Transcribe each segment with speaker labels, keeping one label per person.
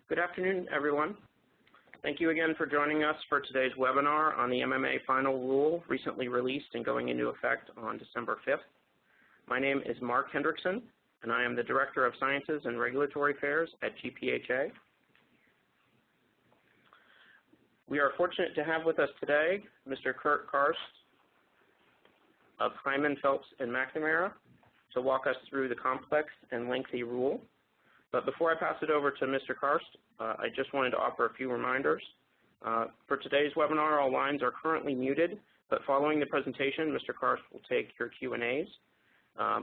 Speaker 1: Good afternoon, everyone. Thank you again for joining us for today's webinar on the MMA Final Rule, recently released and going into effect on December 5th. My name is Mark Hendrickson, and I am the Director of Sciences and Regulatory Affairs at GPhA. We are fortunate to have with us today Mr. Karst of Hyman, Phelps & McNamara to walk us through the complex and lengthy rule. But before I pass it over to Mr. Karst, I just wanted to offer a few reminders. For today's webinar, all lines are currently muted, but following the presentation, Mr. Karst will take your Q&As.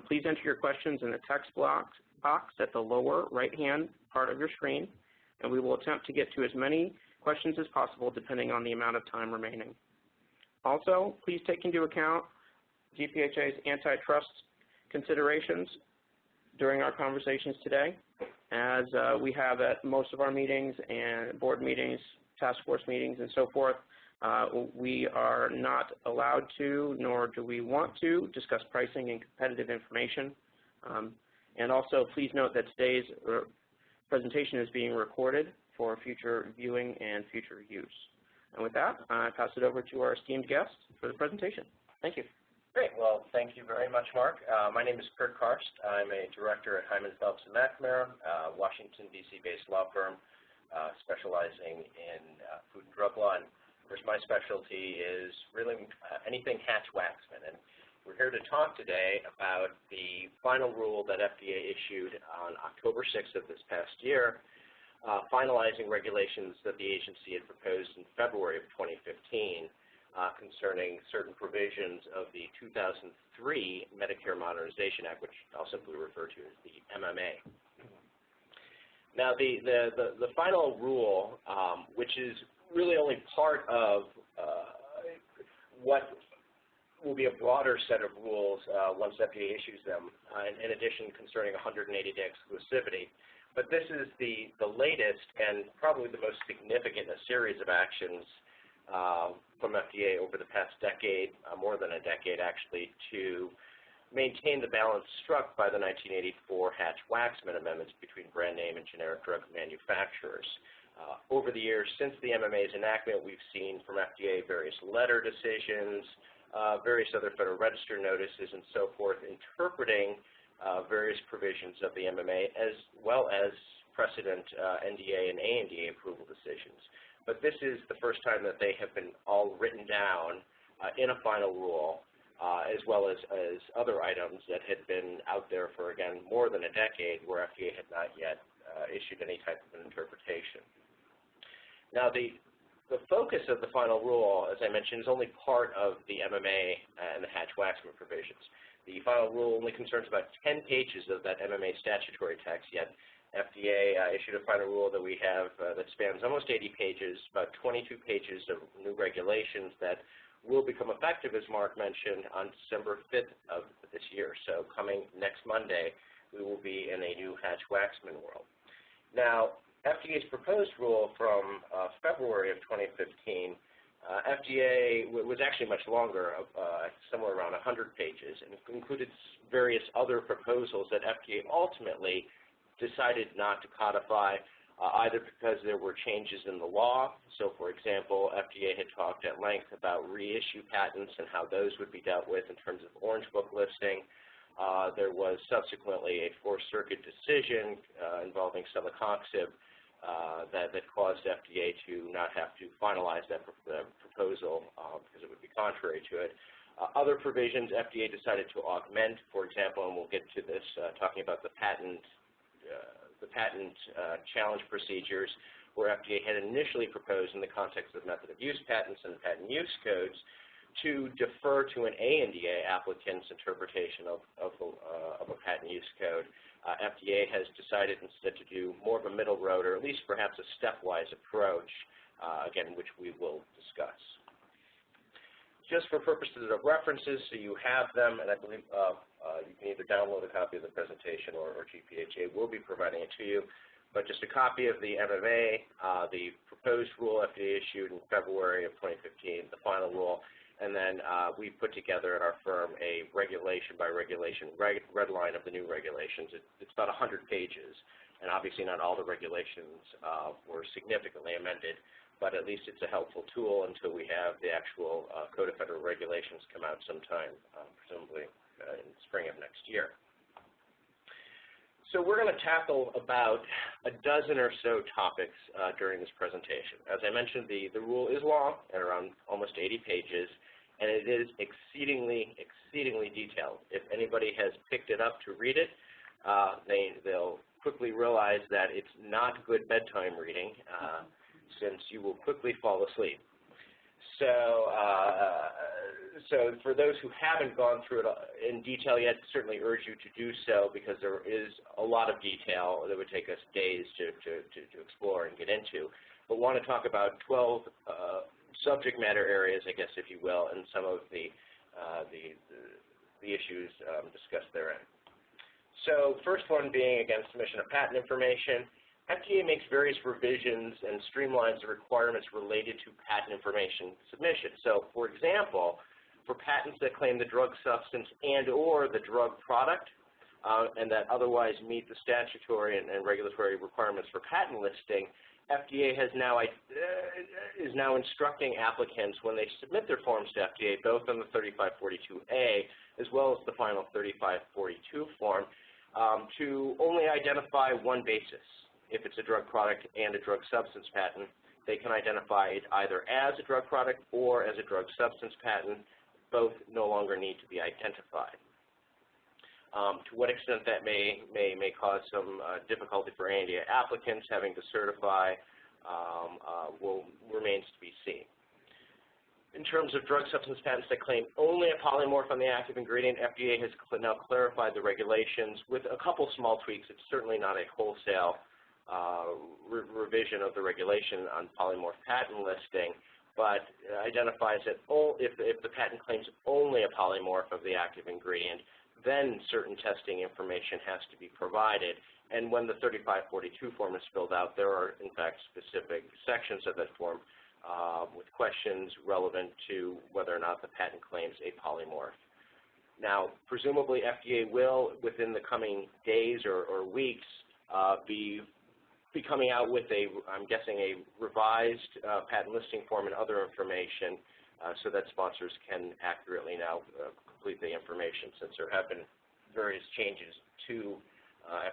Speaker 1: Please enter your questions in the text box at the lower right-hand part of your screen, and we will attempt to get to as many questions as possible depending on the amount of time remaining. Also, please take into account GPhA's antitrust considerations during our conversations today, as we have at most of our meetings and board meetings, task force meetings, and so forth. We are not allowed to, nor do we want to, discuss pricing and competitive information. And also, please note that today's presentation is being recorded for future viewing and future use. And with that, I pass it over to our esteemed guest for the presentation. Thank you.
Speaker 2: Great. Well, thank you very much, Mark. My name is Kurt Karst. I'm a director at Hyman, Phelps & McNamara, Washington, D.C.-based law firm specializing in food and drug law. And of course, my specialty is really anything Hatch-Waxman. And we're here to talk today about the final rule that FDA issued on October 6th of this past year, finalizing regulations that the agency had proposed in February of 2015. Concerning certain provisions of the 2003 Medicare Modernization Act, which I'll simply refer to as the MMA. Now, the final rule, which is really only part of what will be a broader set of rules once FDA issues them, in addition concerning 180-day exclusivity. But this is the latest and probably the most significant in a series of actions from FDA over the past decade, more than a decade actually, to maintain the balance struck by the 1984 Hatch-Waxman amendments between brand name and generic drug manufacturers. Over the years since the MMA's enactment, we've seen from FDA various letter decisions, various other Federal Register notices, and so forth, interpreting various provisions of the MMA, as well as precedent NDA and ANDA approval decisions. But this is the first time that they have been all written down in a final rule, as well as other items that had been out there for, again, more than a decade, where FDA had not yet issued any type of an interpretation. Now, the focus of the final rule, as I mentioned, is only part of the MMA and the Hatch-Waxman provisions. The final rule only concerns about 10 pages of that MMA statutory text, yet FDA issued a final rule that we have that spans almost 80 pages, about 22 pages of new regulations that will become effective, as Mark mentioned, on December 5th of this year. So coming next Monday, we will be in a new Hatch-Waxman world. Now, FDA's proposed rule from February of 2015, FDA was actually much longer, somewhere around 100 pages, and included various other proposals that FDA ultimately decided not to codify, either because there were changes in the law. So, for example, FDA had talked at length about reissue patents and how those would be dealt with in terms of Orange Book listing. There was subsequently a Fourth Circuit decision involving celecoxib that caused FDA to not have to finalize that proposal because it would be contrary to it. Other provisions FDA decided to augment, for example, and we'll get to this, talking about the patent challenge procedures, where FDA had initially proposed in the context of method of use patents and patent use codes to defer to an ANDA applicant's interpretation of a patent use code. FDA has decided instead to do more of a middle road, or at least perhaps a stepwise approach, again, which we will discuss. Just for purposes of references, so you have them, and I believe you can either download a copy of the presentation or GPhA will be providing it to you. But just a copy of the MMA, the proposed rule FDA issued in February of 2015, the final rule, and then we put together at our firm a regulation by regulation red line of the new regulations. It's about 100 pages. And obviously not all the regulations were significantly amended, but at least it's a helpful tool until we have the actual Code of Federal Regulations come out sometime, presumably in the spring of next year. So we're going to tackle about a dozen or so topics during this presentation. As I mentioned, the rule is long, at around almost 80 pages, and it is exceedingly detailed. If anybody has picked it up to read it, they'll quickly realize that it's not good bedtime reading, since you will quickly fall asleep. So for those who haven't gone through it in detail yet, certainly urge you to do so, because there is a lot of detail that would take us days to explore and get into. But want to talk about 12 subject matter areas, I guess, if you will, and some of the issues discussed therein. So first one being, again, submission of patent information. FDA makes various revisions and streamlines the requirements related to patent information submission. So, for example, for patents that claim the drug substance and/or the drug product, and that otherwise meet the statutory and regulatory requirements for patent listing, FDA is now instructing applicants when they submit their forms to FDA, both on the 3542A as well as the final 3542 form, to only identify one basis. If it's a drug product and a drug substance patent, they can identify it either as a drug product or as a drug substance patent. Both no longer need to be identified. To what extent that may cause some difficulty for NDA applicants having to certify remains to be seen. In terms of drug substance patents that claim only a polymorph on the active ingredient, FDA has now clarified the regulations with a couple small tweaks. It's certainly not a wholesale revision of the regulation on polymorph patent listing, but identifies that if the patent claims only a polymorph of the active ingredient, then certain testing information has to be provided. And when the 3542 form is filled out, there are, in fact, specific sections of that form with questions relevant to whether or not the patent claims a polymorph. Now, presumably FDA will, within the coming days or weeks, be coming out with I'm guessing, a revised patent listing form and other information so that sponsors can accurately now complete the information, since there have been various changes to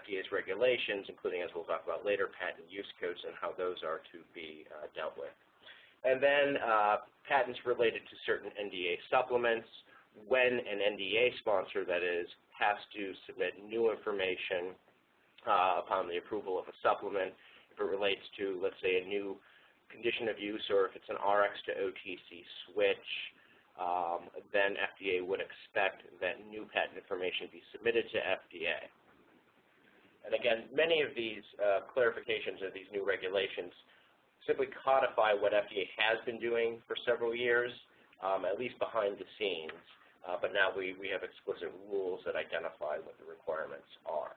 Speaker 2: FDA's regulations, including, as we'll talk about later, patent use codes and how those are to be dealt with. And then patents related to certain NDA supplements. When an NDA sponsor, that is, has to submit new information upon the approval of a supplement, if it relates to, let's say, a new condition of use, or if it's an RX to OTC switch, then FDA would expect that new patent information be submitted to FDA. And again, many of these clarifications of these new regulations simply codify what FDA has been doing for several years, at least behind the scenes, but now we have explicit rules that identify what the requirements are.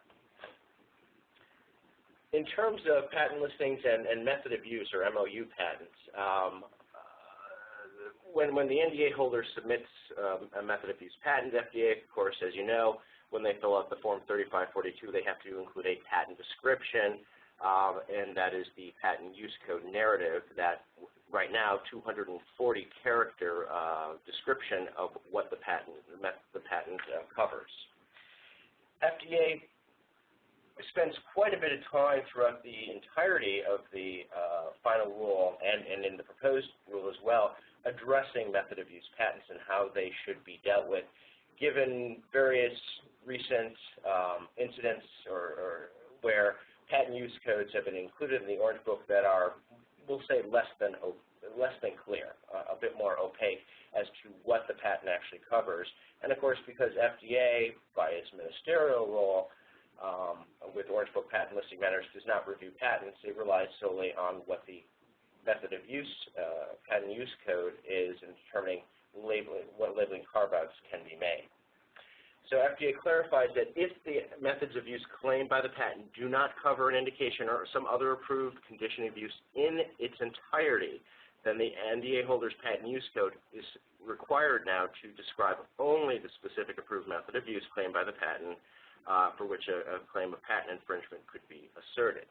Speaker 2: In terms of patent listings and method of use, or MOU patents, when the NDA holder submits a method of use patent, FDA, of course, as you know, when they fill out the Form 3542, they have to include a patent description, and that is the patent use code narrative, that right now 240-character description of what the patent covers. FDA spends quite a bit of time throughout the entirety of the final rule and in the proposed rule as well, addressing method of use patents and how they should be dealt with, given various recent incidents or where patent use codes have been included in the Orange Book that are, we'll say, less than clear, a bit more opaque as to what the patent actually covers. And of course, because FDA, by its ministerial role, with Orange Book patent listing matters, does not review patents, it relies solely on what the method of use patent use code is in determining what labeling carve-outs can be made. So FDA clarifies that if the methods of use claimed by the patent do not cover an indication or some other approved condition of use in its entirety, then the NDA holder's patent use code is required now to describe only the specific approved method of use claimed by the patent, for which a claim of patent infringement could be asserted.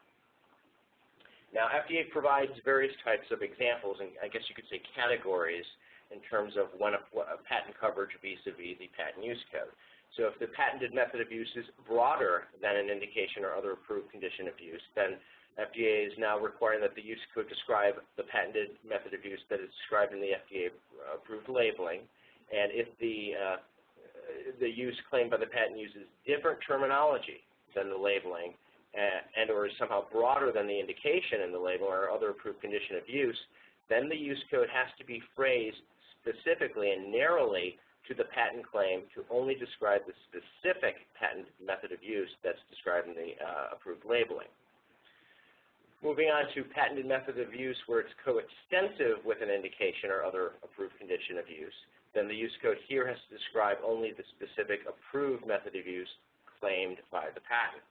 Speaker 2: Now, FDA provides various types of examples, and I guess you could say categories, in terms of when a patent coverage vis-a-vis the patent use code. So if the patented method of use is broader than an indication or other approved condition of use, then FDA is now requiring that the use code describe the patented method of use that is described in the FDA-approved labeling. And if the use claimed by the patent uses different terminology than the labeling and or is somehow broader than the indication in the label or other approved condition of use, then the use code has to be phrased specifically and narrowly to the patent claim to only describe the specific patent method of use that's described in the approved labeling. Moving on to patented method of use where it's coextensive with an indication or other approved condition of use, then the use code here has to describe only the specific approved method of use claimed by the patent.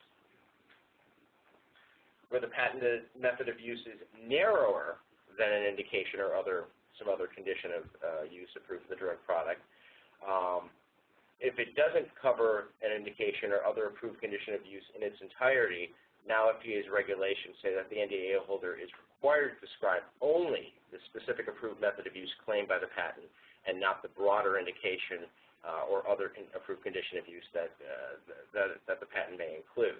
Speaker 2: Where the patented method of use is narrower than an indication or some other condition of use approved for the drug product, if it doesn't cover an indication or other approved condition of use in its entirety, now FDA's regulations say that the NDA holder is required to describe only the specific approved method of use claimed by the patent and not the broader indication or other approved condition of use that the patent may include.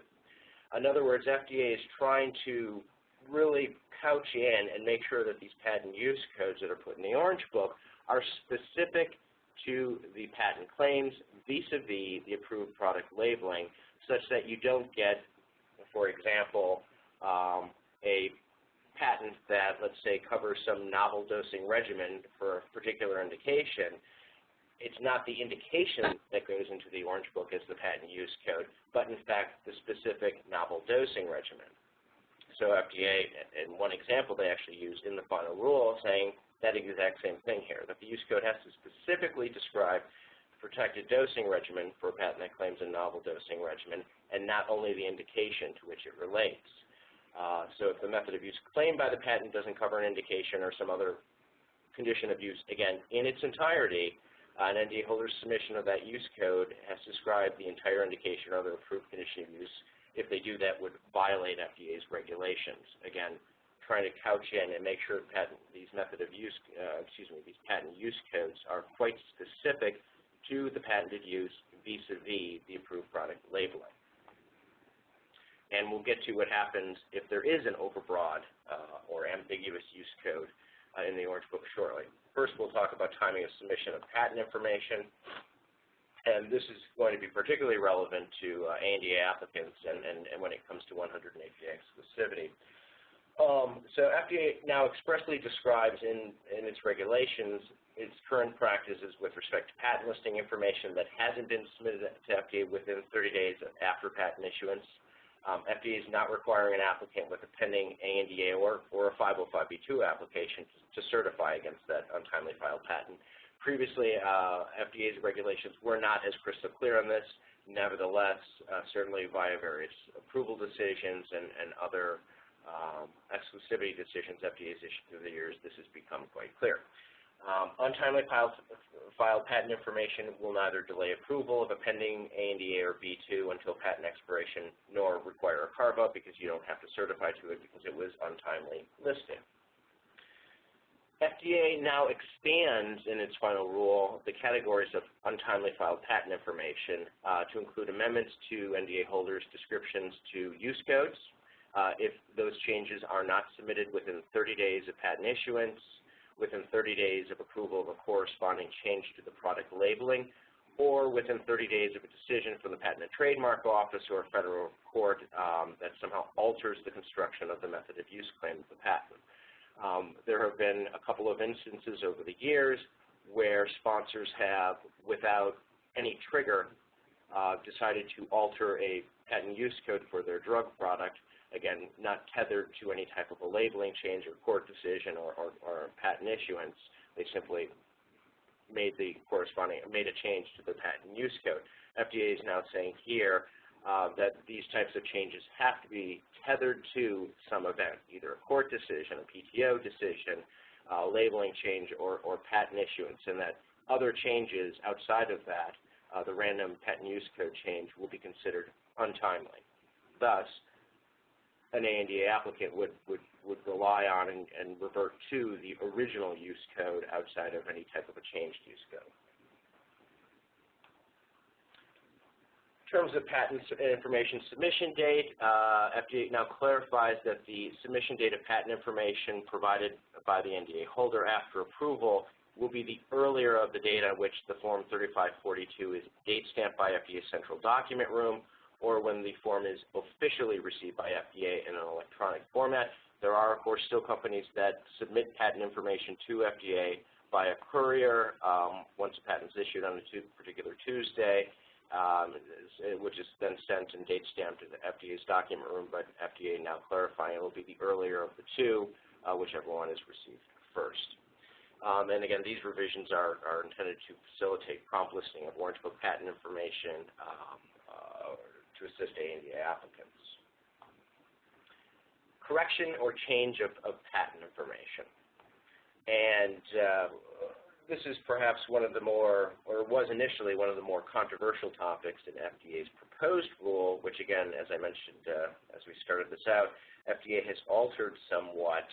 Speaker 2: In other words, FDA is trying to really couch in and make sure that these patent use codes that are put in the Orange Book are specific to the patent claims vis-a-vis the approved product labeling, such that you don't get, for example, a patent that, let's say, covers some novel dosing regimen for a particular indication. It's not the indication that goes into the Orange Book as the patent use code, but in fact the specific novel dosing regimen. So FDA, in one example they actually used in the final rule, saying that exact same thing here, that the use code has to specifically describe the protected dosing regimen for a patent that claims a novel dosing regimen, and not only the indication to which it relates. So if the method of use claimed by the patent doesn't cover an indication or some other condition of use, again, in its entirety, an NDA holder's submission of that use code has to describe the entire indication or other approved condition of use. If they do that, would violate FDA's regulations. Again, trying to couch in and make sure these patent use codes are quite specific to the patented use vis-a-vis the approved product labeling. And we'll get to what happens if there is an overbroad or ambiguous use code in the Orange Book shortly. First, we'll talk about timing of submission of patent information, and this is going to be particularly relevant to ANDA applicants and when it comes to 180-day exclusivity. So FDA now expressly describes in its regulations its current practices with respect to patent listing information that hasn't been submitted to FDA within 30 days after patent issuance. FDA is not requiring an applicant with a pending ANDA or a 505(b)(2) application to certify against that untimely filed patent. Previously, FDA's regulations were not as crystal clear on this. Nevertheless, certainly via various approval decisions and other exclusivity decisions FDA has issued through the years, this has become quite clear. Untimely filed patent information will neither delay approval of a pending ANDA or B2 until patent expiration, nor require a carve-out because you don't have to certify to it because it was untimely listed. FDA now expands in its final rule the categories of untimely filed patent information to include amendments to NDA holders' descriptions to use codes if those changes are not submitted within 30 days of patent issuance, within 30 days of approval of a corresponding change to the product labeling, or within 30 days of a decision from the Patent and Trademark Office or a federal court that somehow alters the construction of the method of use claim of the patent. There have been a couple of instances over the years where sponsors have, without any trigger, decided to alter a patent use code for their drug product, again, not tethered to any type of a labeling change or court decision or patent issuance. They simply made a change to the patent use code. FDA is now saying here that these types of changes have to be tethered to some event, either a court decision, a PTO decision, labeling change, or patent issuance, and that other changes outside of that the random patent use code change will be considered untimely. Thus, an ANDA applicant would rely on and revert to the original use code outside of any type of a changed use code. In terms of patent information submission date, FDA now clarifies that the submission date of patent information provided by the NDA holder after approval will be the earlier of the date on which the Form 3542 is date stamped by FDA's central document room, or when the form is officially received by FDA in an electronic format. There are, of course, still companies that submit patent information to FDA by a courier once a patent is issued on a particular Tuesday, which is then sent and date stamped to the FDA's document room, but FDA now clarifying it will be the earlier of the two, whichever one is received first. And again, these revisions are intended to facilitate prompt listing of Orange Book patent information to assist ANDA applicants. Correction or change of patent information. And this is perhaps one of the more, or was initially one of the more controversial topics in FDA's proposed rule, which again, as I mentioned as we started this out, FDA has altered somewhat.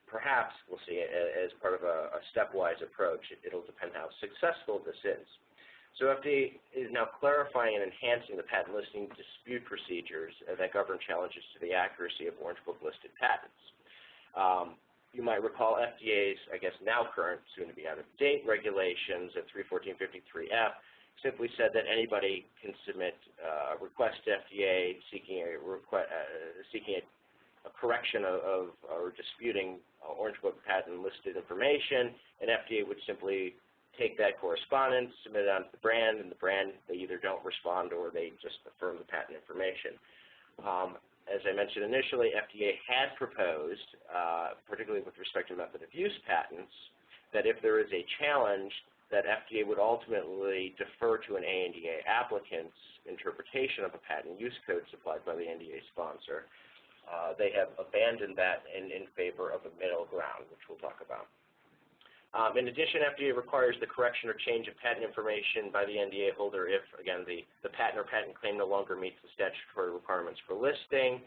Speaker 2: Perhaps we'll see it as part of a stepwise approach. It'll depend how successful this is. So FDA is now clarifying and enhancing the patent listing dispute procedures that govern challenges to the accuracy of Orange Book listed patents. You might recall FDA's, I guess now current, soon to be out of date regulations at 31453F simply said that anybody can submit a request to FDA seeking a correction of or disputing Orange Book patent listed information, and FDA would simply take that correspondence, submit it onto the brand, and the brand, they either don't respond or they just affirm the patent information. As I mentioned initially, FDA had proposed, particularly with respect to method of use patents, that if there is a challenge, that FDA would ultimately defer to an ANDA applicant's interpretation of a patent use code supplied by the NDA sponsor. They have abandoned that in favor of a middle ground, which we'll talk about. In addition, FDA requires the correction or change of patent information by the NDA holder if, again, the patent or patent claim no longer meets the statutory requirements for listing.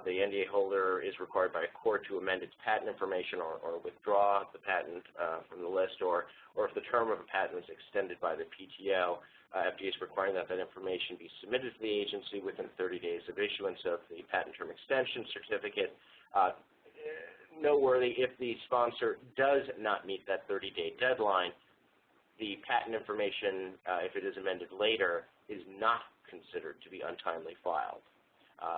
Speaker 2: The NDA holder is required by a court to amend its patent information or withdraw the patent from the list, or if the term of a patent is extended by the PTO, FDA is requiring that information be submitted to the agency within 30 days of issuance of the patent term extension certificate. Noteworthy, if the sponsor does not meet that 30-day deadline, the patent information, if it is amended later, is not considered to be untimely filed.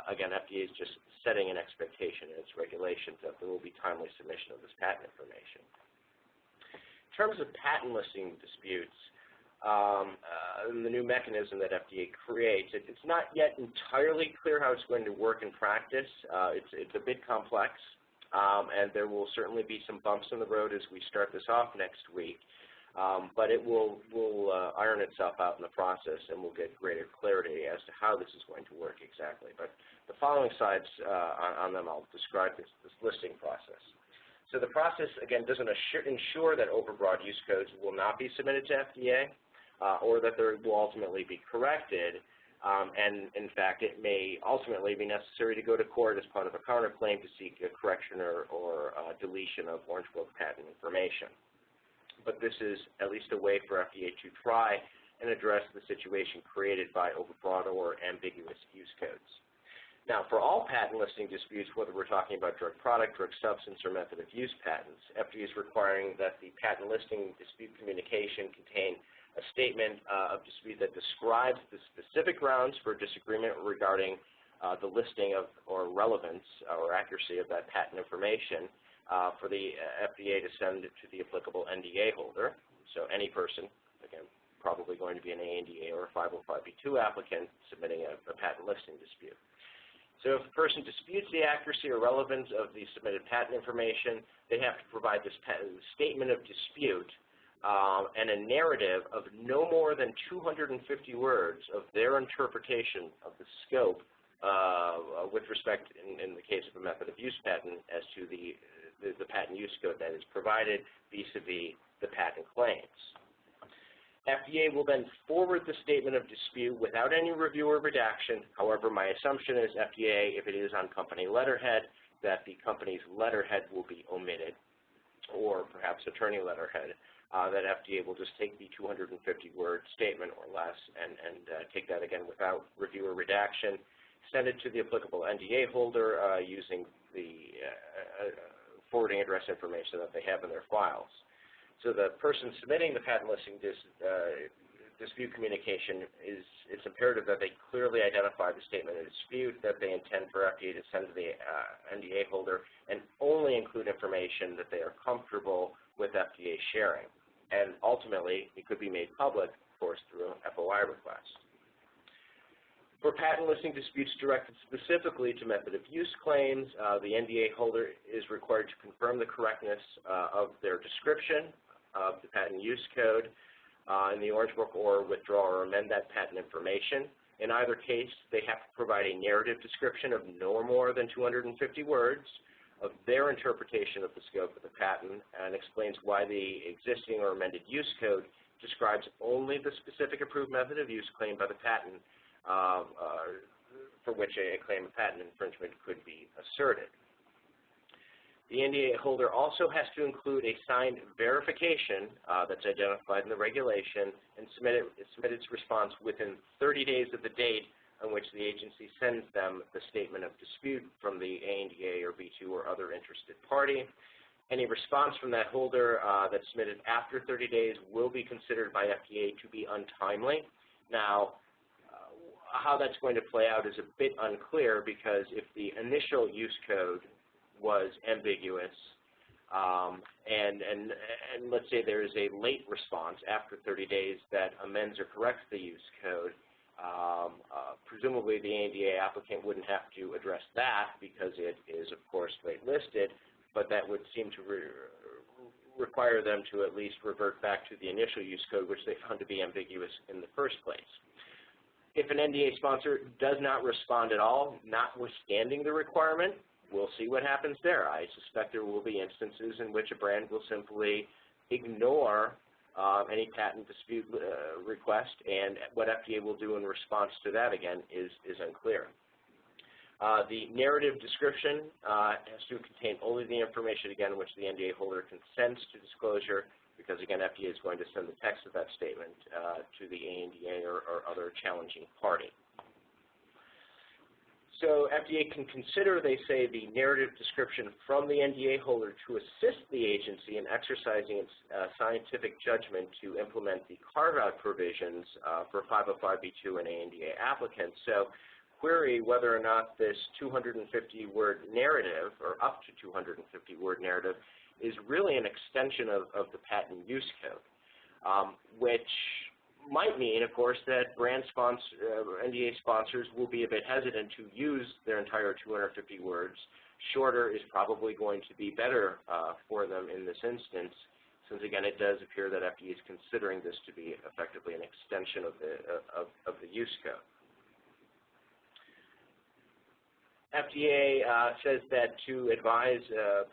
Speaker 2: Again, FDA is just setting an expectation in its regulations that there will be timely submission of this patent information. In terms of patent listing disputes, the new mechanism that FDA creates, it's not yet entirely clear how it's going to work in practice. It's a bit complex. And there will certainly be some bumps in the road as we start this off next week. But it will iron itself out in the process, and we'll get greater clarity as to how this is going to work exactly. But the following slides on them, I'll describe this listing process. So the process, again, doesn't ensure that overbroad use codes will not be submitted to FDA or that they will ultimately be corrected. And in fact, it may ultimately be necessary to go to court as part of a counterclaim to seek a correction or deletion of Orange Book patent information. But this is at least a way for FDA to try and address the situation created by overbroad or ambiguous use codes. Now, for all patent listing disputes, whether we're talking about drug product, drug substance, or method of use patents, FDA is requiring that the patent listing dispute communication contain a statement of dispute that describes the specific grounds for disagreement regarding the listing of or relevance or accuracy of that patent information for the FDA to send it to the applicable NDA holder. So any person, again, probably going to be an ANDA or a 505(b)(2) applicant submitting a patent listing dispute. So if a person disputes the accuracy or relevance of the submitted patent information, they have to provide this statement of dispute and a narrative of no more than 250 words of their interpretation of the scope with respect, in the case of a method of use patent, as to the patent use code that is provided vis-a-vis the patent claims. FDA will then forward the statement of dispute without any review or redaction. However, my assumption is FDA, if it is on company letterhead, that the company's letterhead will be omitted, or perhaps attorney letterhead, that FDA will just take the 250-word statement or less and take that again without review or redaction, send it to the applicable NDA holder using the forwarding address information that they have in their files. So the person submitting the patent listing dispute communication, it's imperative that they clearly identify the statement of dispute that they intend for FDA to send to the NDA holder, and only include information that they are comfortable with FDA sharing. And ultimately, it could be made public, of course, through an FOI request. For patent listing disputes directed specifically to method of use claims, the NDA holder is required to confirm the correctness of their description of the patent use code in the Orange Book, or withdraw or amend that patent information. In either case, they have to provide a narrative description of no more than 250 words of their interpretation of the scope of the patent, and explains why the existing or amended use code describes only the specific approved method of use claimed by the patent for which a claim of patent infringement could be asserted. The NDA holder also has to include a signed verification that's identified in the regulation, and submit its response within 30 days of the date on which the agency sends them the statement of dispute from the ANDA or B2 or other interested party. Any response from that holder that's submitted after 30 days will be considered by FDA to be untimely. Now, how that's going to play out is a bit unclear, because if the initial use code was ambiguous, and let's say there is a late response after 30 days that amends or corrects the use code, presumably the ANDA applicant wouldn't have to address that because it is, of course, late listed, but that would seem to require them to at least revert back to the initial use code, which they found to be ambiguous in the first place. If an NDA sponsor does not respond at all, notwithstanding the requirement, we'll see what happens there. I suspect there will be instances in which a brand will simply ignore any patent dispute request, and what FDA will do in response to that, again, is unclear. The narrative description has to contain only the information, again, which the NDA holder consents to disclosure, because, again, FDA is going to send the text of that statement to the ANDA or other challenging party. So FDA can consider, they say, the narrative description from the NDA holder to assist the agency in exercising its scientific judgment to implement the carve-out provisions for 505(b)(2) and ANDA applicants. So query whether or not this 250-word narrative, or up to 250-word narrative, is really an extension of the patent use code, which might mean, of course, that NDA sponsors will be a bit hesitant to use their entire 250 words. Shorter is probably going to be better for them in this instance, since, again, it does appear that FDA is considering this to be effectively an extension of the use code. FDA says that to advise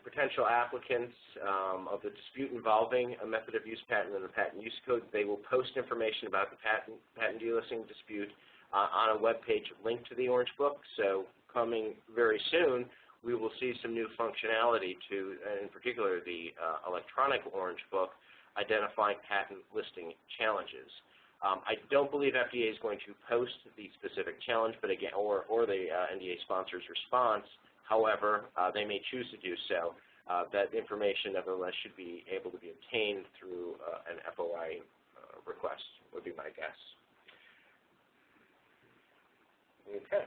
Speaker 2: potential applicants of the dispute involving a method of use patent and the patent use code, they will post information about the patent delisting dispute on a web page linked to the Orange Book. So coming very soon, we will see some new functionality to, in particular, the electronic Orange Book, identifying patent listing challenges. I don't believe FDA is going to post the specific challenge, but again, or the NDA sponsor's response. However, they may choose to do so. That information, nevertheless, should be able to be obtained through an FOI request, would be my guess. Okay.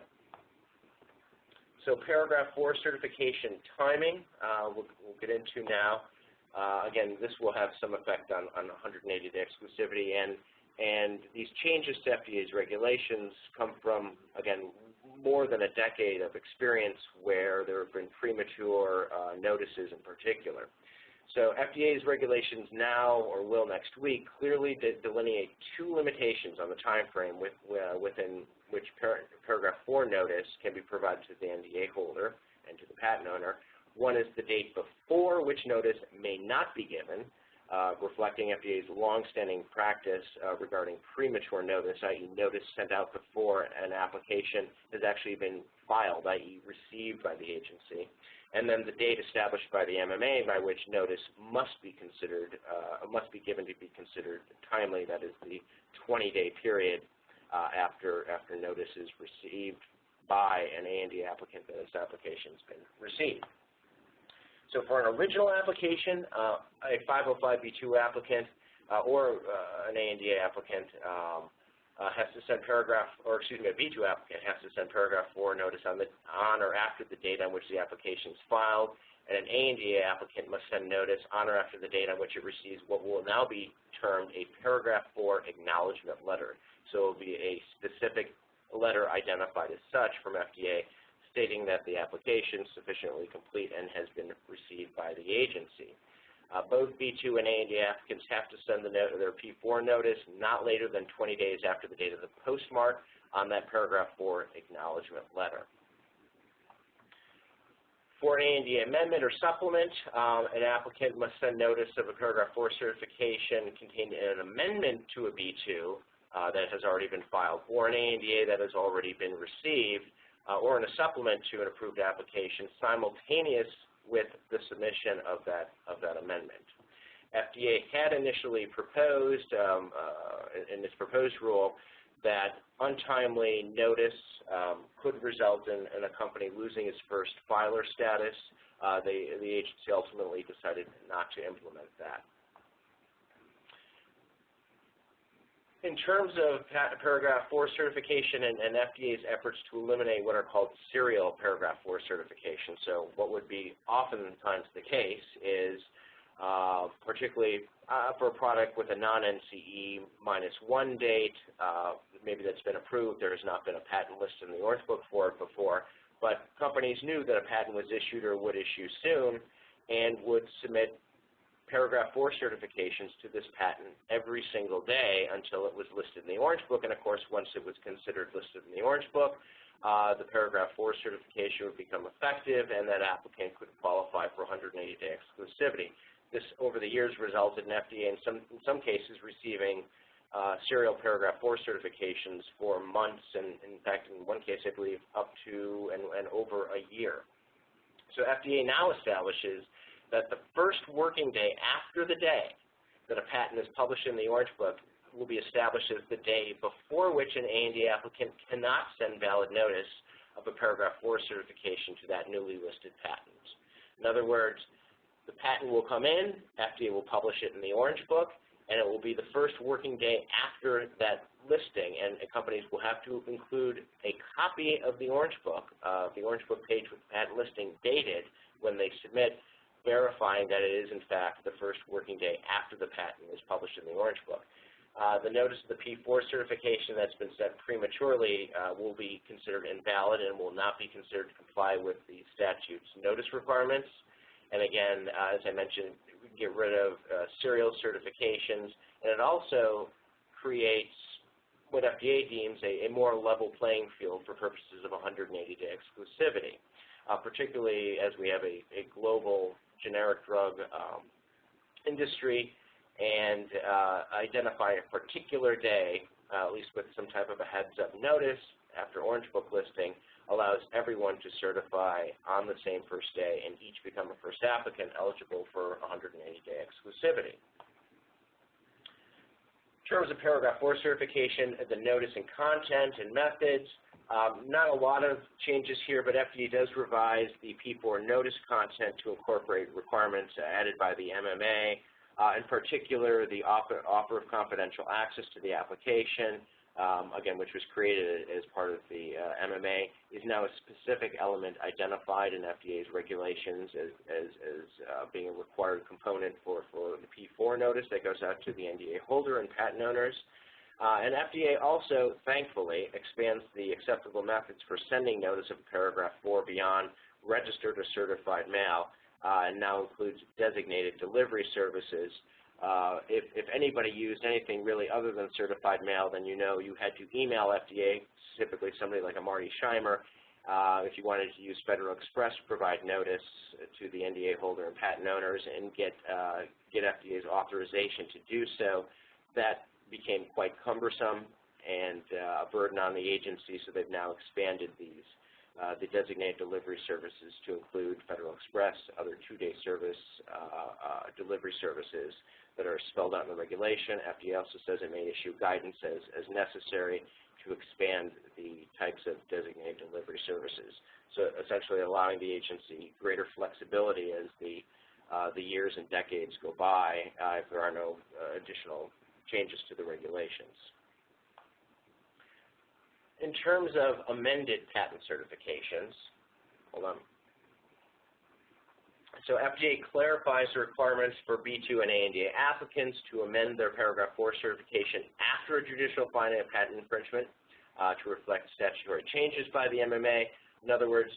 Speaker 2: So paragraph 4, certification timing, we'll get into now. Again, this will have some effect on 180-day exclusivity, and these changes to FDA's regulations come from, again, more than a decade of experience where there have been premature notices in particular. So FDA's regulations now, or will next week, clearly delineate two limitations on the time frame within which paragraph 4 notice can be provided to the NDA holder and to the patent owner. One is the date before which notice may not be given, reflecting FDA's longstanding practice regarding premature notice, i.e. notice sent out before an application has actually been filed, i.e. received by the agency. And then the date established by the MMA by which notice must be considered, must be given to be considered timely, that is the 20-day period after notice is received by an ANDA applicant that this application has been received. So for an original application, a 505(b)(2) applicant or an ANDA applicant has to send a B2 applicant has to send paragraph 4 notice on or after the date on which the application is filed, and an ANDA applicant must send notice on or after the date on which it receives what will now be termed a paragraph 4 acknowledgement letter. So it will be a specific letter identified as such from FDA stating that the application is sufficiently complete and has been received by the agency. Both B2 and ANDA applicants have to send their P4 notice not later than 20 days after the date of the postmark on that paragraph 4 acknowledgement letter. For an ANDA amendment or supplement, an applicant must send notice of a paragraph 4 certification contained in an amendment to a B2 that has already been filed, or an ANDA that has already been received, or in a supplement to an approved application simultaneous with the submission of that amendment. FDA had initially proposed, in this proposed rule, that untimely notice could result in a company losing its first filer status. The agency ultimately decided not to implement that. In terms of paragraph 4 certification and FDA's efforts to eliminate what are called serial paragraph 4 certification, so what would be oftentimes the case is, particularly for a product with a non-NCE -1 date, maybe that's been approved, there has not been a patent listed in the Orange Book for it before, but companies knew that a patent was issued or would issue soon and would submit paragraph 4 certifications to this patent every single day until it was listed in the Orange Book, and of course once it was considered listed in the Orange Book, the paragraph 4 certification would become effective and that applicant could qualify for 180-day exclusivity. This over the years resulted in FDA in some cases receiving serial paragraph 4 certifications for months, and in fact in one case I believe up to and over a year. So FDA now establishes that the first working day after the day that a patent is published in the Orange Book will be established as the day before which an ANDA applicant cannot send valid notice of a paragraph 4 certification to that newly listed patent. In other words, the patent will come in, FDA will publish it in the Orange Book, and it will be the first working day after that listing, and companies will have to include a copy of the Orange Book page with the patent listing dated when they submit, verifying that it is in fact the first working day after the patent is published in the Orange Book. The notice of the P4 certification that's been sent prematurely will be considered invalid and will not be considered to comply with the statute's notice requirements. And again, as I mentioned, we get rid of serial certifications, and it also creates what FDA deems a more level playing field for purposes of 180-day exclusivity, particularly as we have a global generic drug industry, and identify a particular day, at least with some type of a heads-up notice after Orange Book listing, allows everyone to certify on the same first day and each become a first applicant eligible for 180-day exclusivity. In terms of paragraph 4 certification, the notice and content and methods, not a lot of changes here, but FDA does revise the P4 notice content to incorporate requirements added by the MMA. In particular, the offer of confidential access to the application, again, which was created as part of the MMA, is now a specific element identified in FDA's regulations as being a required component for the P4 notice that goes out to the NDA holder and patent owners. And FDA also, thankfully, expands the acceptable methods for sending notice of paragraph 4 beyond registered or certified mail, and now includes designated delivery services. If anybody used anything really other than certified mail, then you know you had to email FDA, typically somebody like a Marty Scheimer, if you wanted to use Federal Express to provide notice to the NDA holder and patent owners and get FDA's authorization to do so, that became quite cumbersome and a burden on the agency, so they've now expanded these. The designated delivery services to include Federal Express, other two-day service delivery services that are spelled out in the regulation. FDA also says it may issue guidance as necessary to expand the types of designated delivery services. So essentially allowing the agency greater flexibility as the years and decades go by if there are no additional changes to the regulations. In terms of amended patent certifications, hold on. So FDA clarifies the requirements for B2 and ANDA applicants to amend their Paragraph 4 certification after a judicial finding of patent infringement to reflect statutory changes by the MMA. In other words,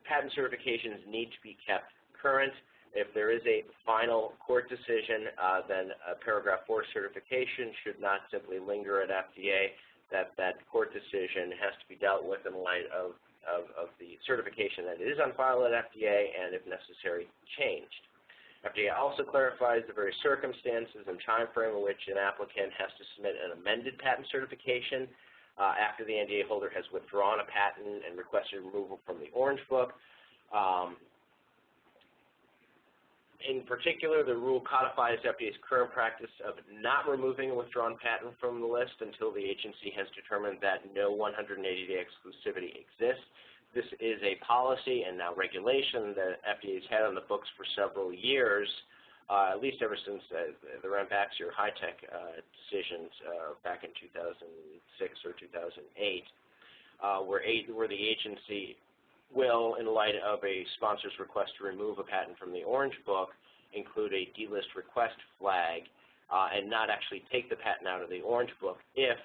Speaker 2: patent certifications need to be kept current. If there is a final court decision, then a Paragraph 4 certification should not simply linger at FDA. That court decision has to be dealt with in light of the certification that is on file at FDA and, if necessary, changed. FDA also clarifies the various circumstances and time frame in which an applicant has to submit an amended patent certification after the NDA holder has withdrawn a patent and requested removal from the Orange Book. In particular, the rule codifies FDA's current practice of not removing a withdrawn patent from the list until the agency has determined that no 180-day exclusivity exists. This is a policy and now regulation that FDA has had on the books for several years, at least ever since the Ranbaxy or high-tech decisions back in 2006 or 2008, where the agency will, in light of a sponsor's request to remove a patent from the Orange Book, include a delist request flag and not actually take the patent out of the Orange Book if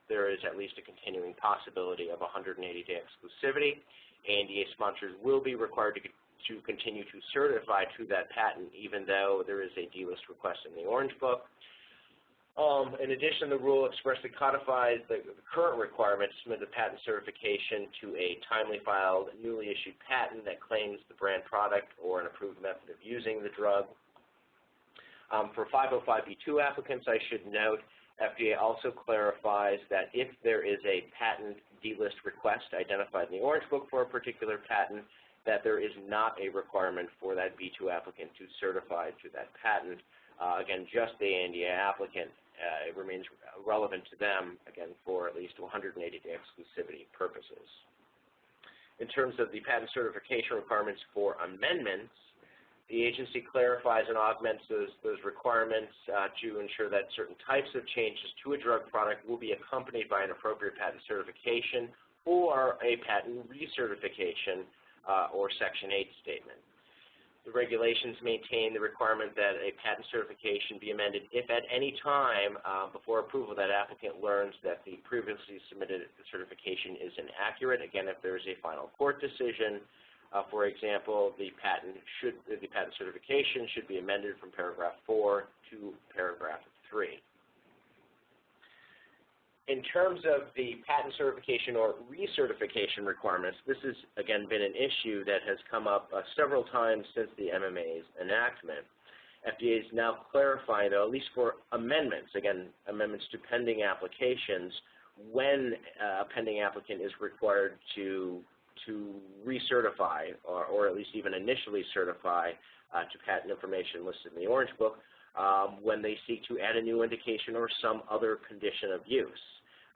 Speaker 2: there is at least a continuing possibility of 180-day exclusivity. ANDA sponsors will be required to continue to certify to that patent even though there is a delist request in the Orange Book. In addition, the rule expressly codifies the current requirement to submit the patent certification to a timely filed, newly issued patent that claims the brand product or an approved method of using the drug. For 505(b)(2) applicants, I should note, FDA also clarifies that if there is a patent delist request identified in the Orange Book for a particular patent, that there is not a requirement for that B2 applicant to certify to that patent. Again, just the ANDA applicant, it remains relevant to them, again, for at least 180-day exclusivity purposes. In terms of the patent certification requirements for amendments, the agency clarifies and augments those requirements to ensure that certain types of changes to a drug product will be accompanied by an appropriate patent certification or a patent recertification or Section 8 statement. The regulations maintain the requirement that a patent certification be amended if at any time before approval that applicant learns that the previously submitted certification is inaccurate. Again, if there is a final court decision, for example, the patent certification should be amended from paragraph 4 to paragraph 3. In terms of the patent certification or recertification requirements, this has, again, been an issue that has come up several times since the MMA's enactment. FDA is now clarifying, though, at least for amendments, again, amendments to pending applications, when a pending applicant is required to recertify or at least even initially certify to patent information listed in the Orange Book when they seek to add a new indication or some other condition of use.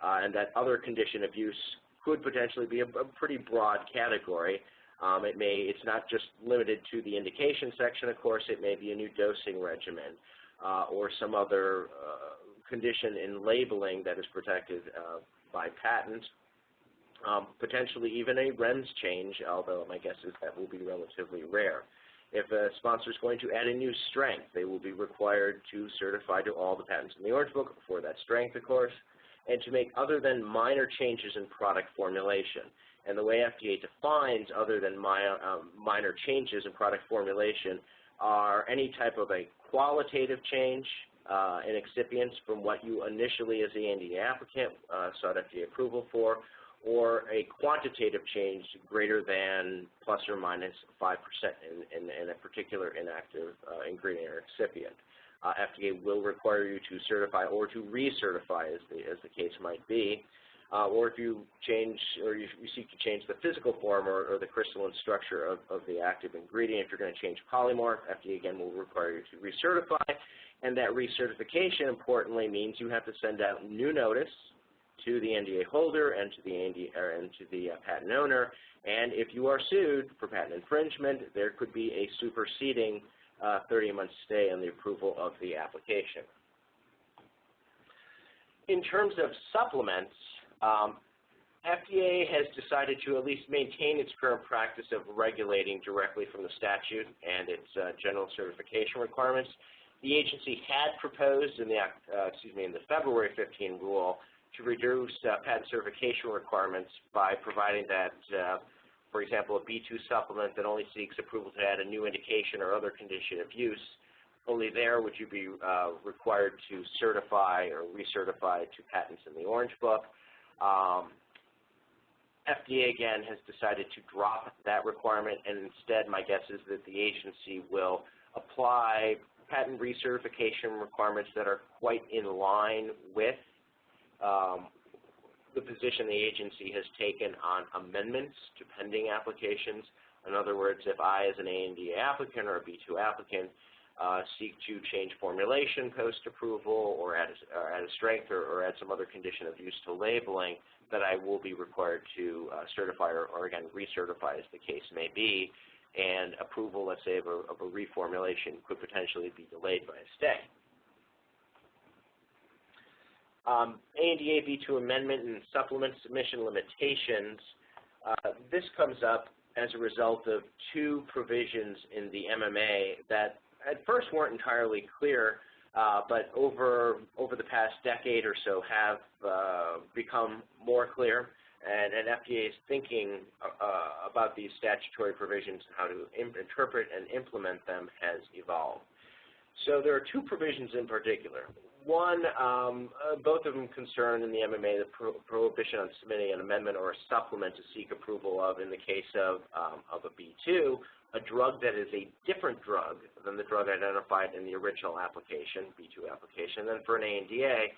Speaker 2: And that other condition of use could potentially be a pretty broad category. It's not just limited to the indication section, of course. It may be a new dosing regimen or some other condition in labeling that is protected by patent. Potentially even a REMS change, although my guess is that will be relatively rare. If a sponsor is going to add a new strength, they will be required to certify to all the patents in the Orange Book for that strength, of course, and to make other than minor changes in product formulation. And the way FDA defines other than minor changes in product formulation are any type of a qualitative change in excipients from what you initially as the NDA applicant sought FDA approval for, or a quantitative change greater than plus or minus 5% in a particular inactive ingredient or excipient. FDA will require you to certify or to recertify, as the case might be, or if you change or you seek to change the physical form or the crystalline structure of the active ingredient. If you're going to change polymorph, FDA again will require you to recertify, and that recertification, importantly, means you have to send out new notice to the NDA holder and to the patent owner. And if you are sued for patent infringement, there could be a superseding 30-month stay on the approval of the application. In terms of supplements, FDA has decided to at least maintain its current practice of regulating directly from the statute and its general certification requirements. The agency had proposed in the February 15 rule to reduce patent certification requirements by providing that, for example, a B2 supplement that only seeks approval to add a new indication or other condition of use, only there would you be required to certify or recertify to patents in the Orange Book. FDA, again, has decided to drop that requirement, and instead my guess is that the agency will apply patent recertification requirements that are quite in line with the position the agency has taken on amendments to pending applications. In other words, if I, as an ANDA applicant or a B2 applicant, seek to change formulation post-approval or add a strength or add some other condition of use to labeling, that I will be required to certify or again, recertify as the case may be, and approval, let's say, of a reformulation could potentially be delayed by a stay. ANDA B2 amendment and supplement submission limitations, this comes up as a result of two provisions in the MMA that at first weren't entirely clear, but over the past decade or so have become more clear, and FDA's thinking about these statutory provisions and how to interpret and implement them has evolved. So there are two provisions in particular. One, both of them concern in the MMA the prohibition on submitting an amendment or a supplement to seek approval of, in the case of a B2, a drug that is a different drug than the drug identified in the original application, B2 application, and then for an ANDA,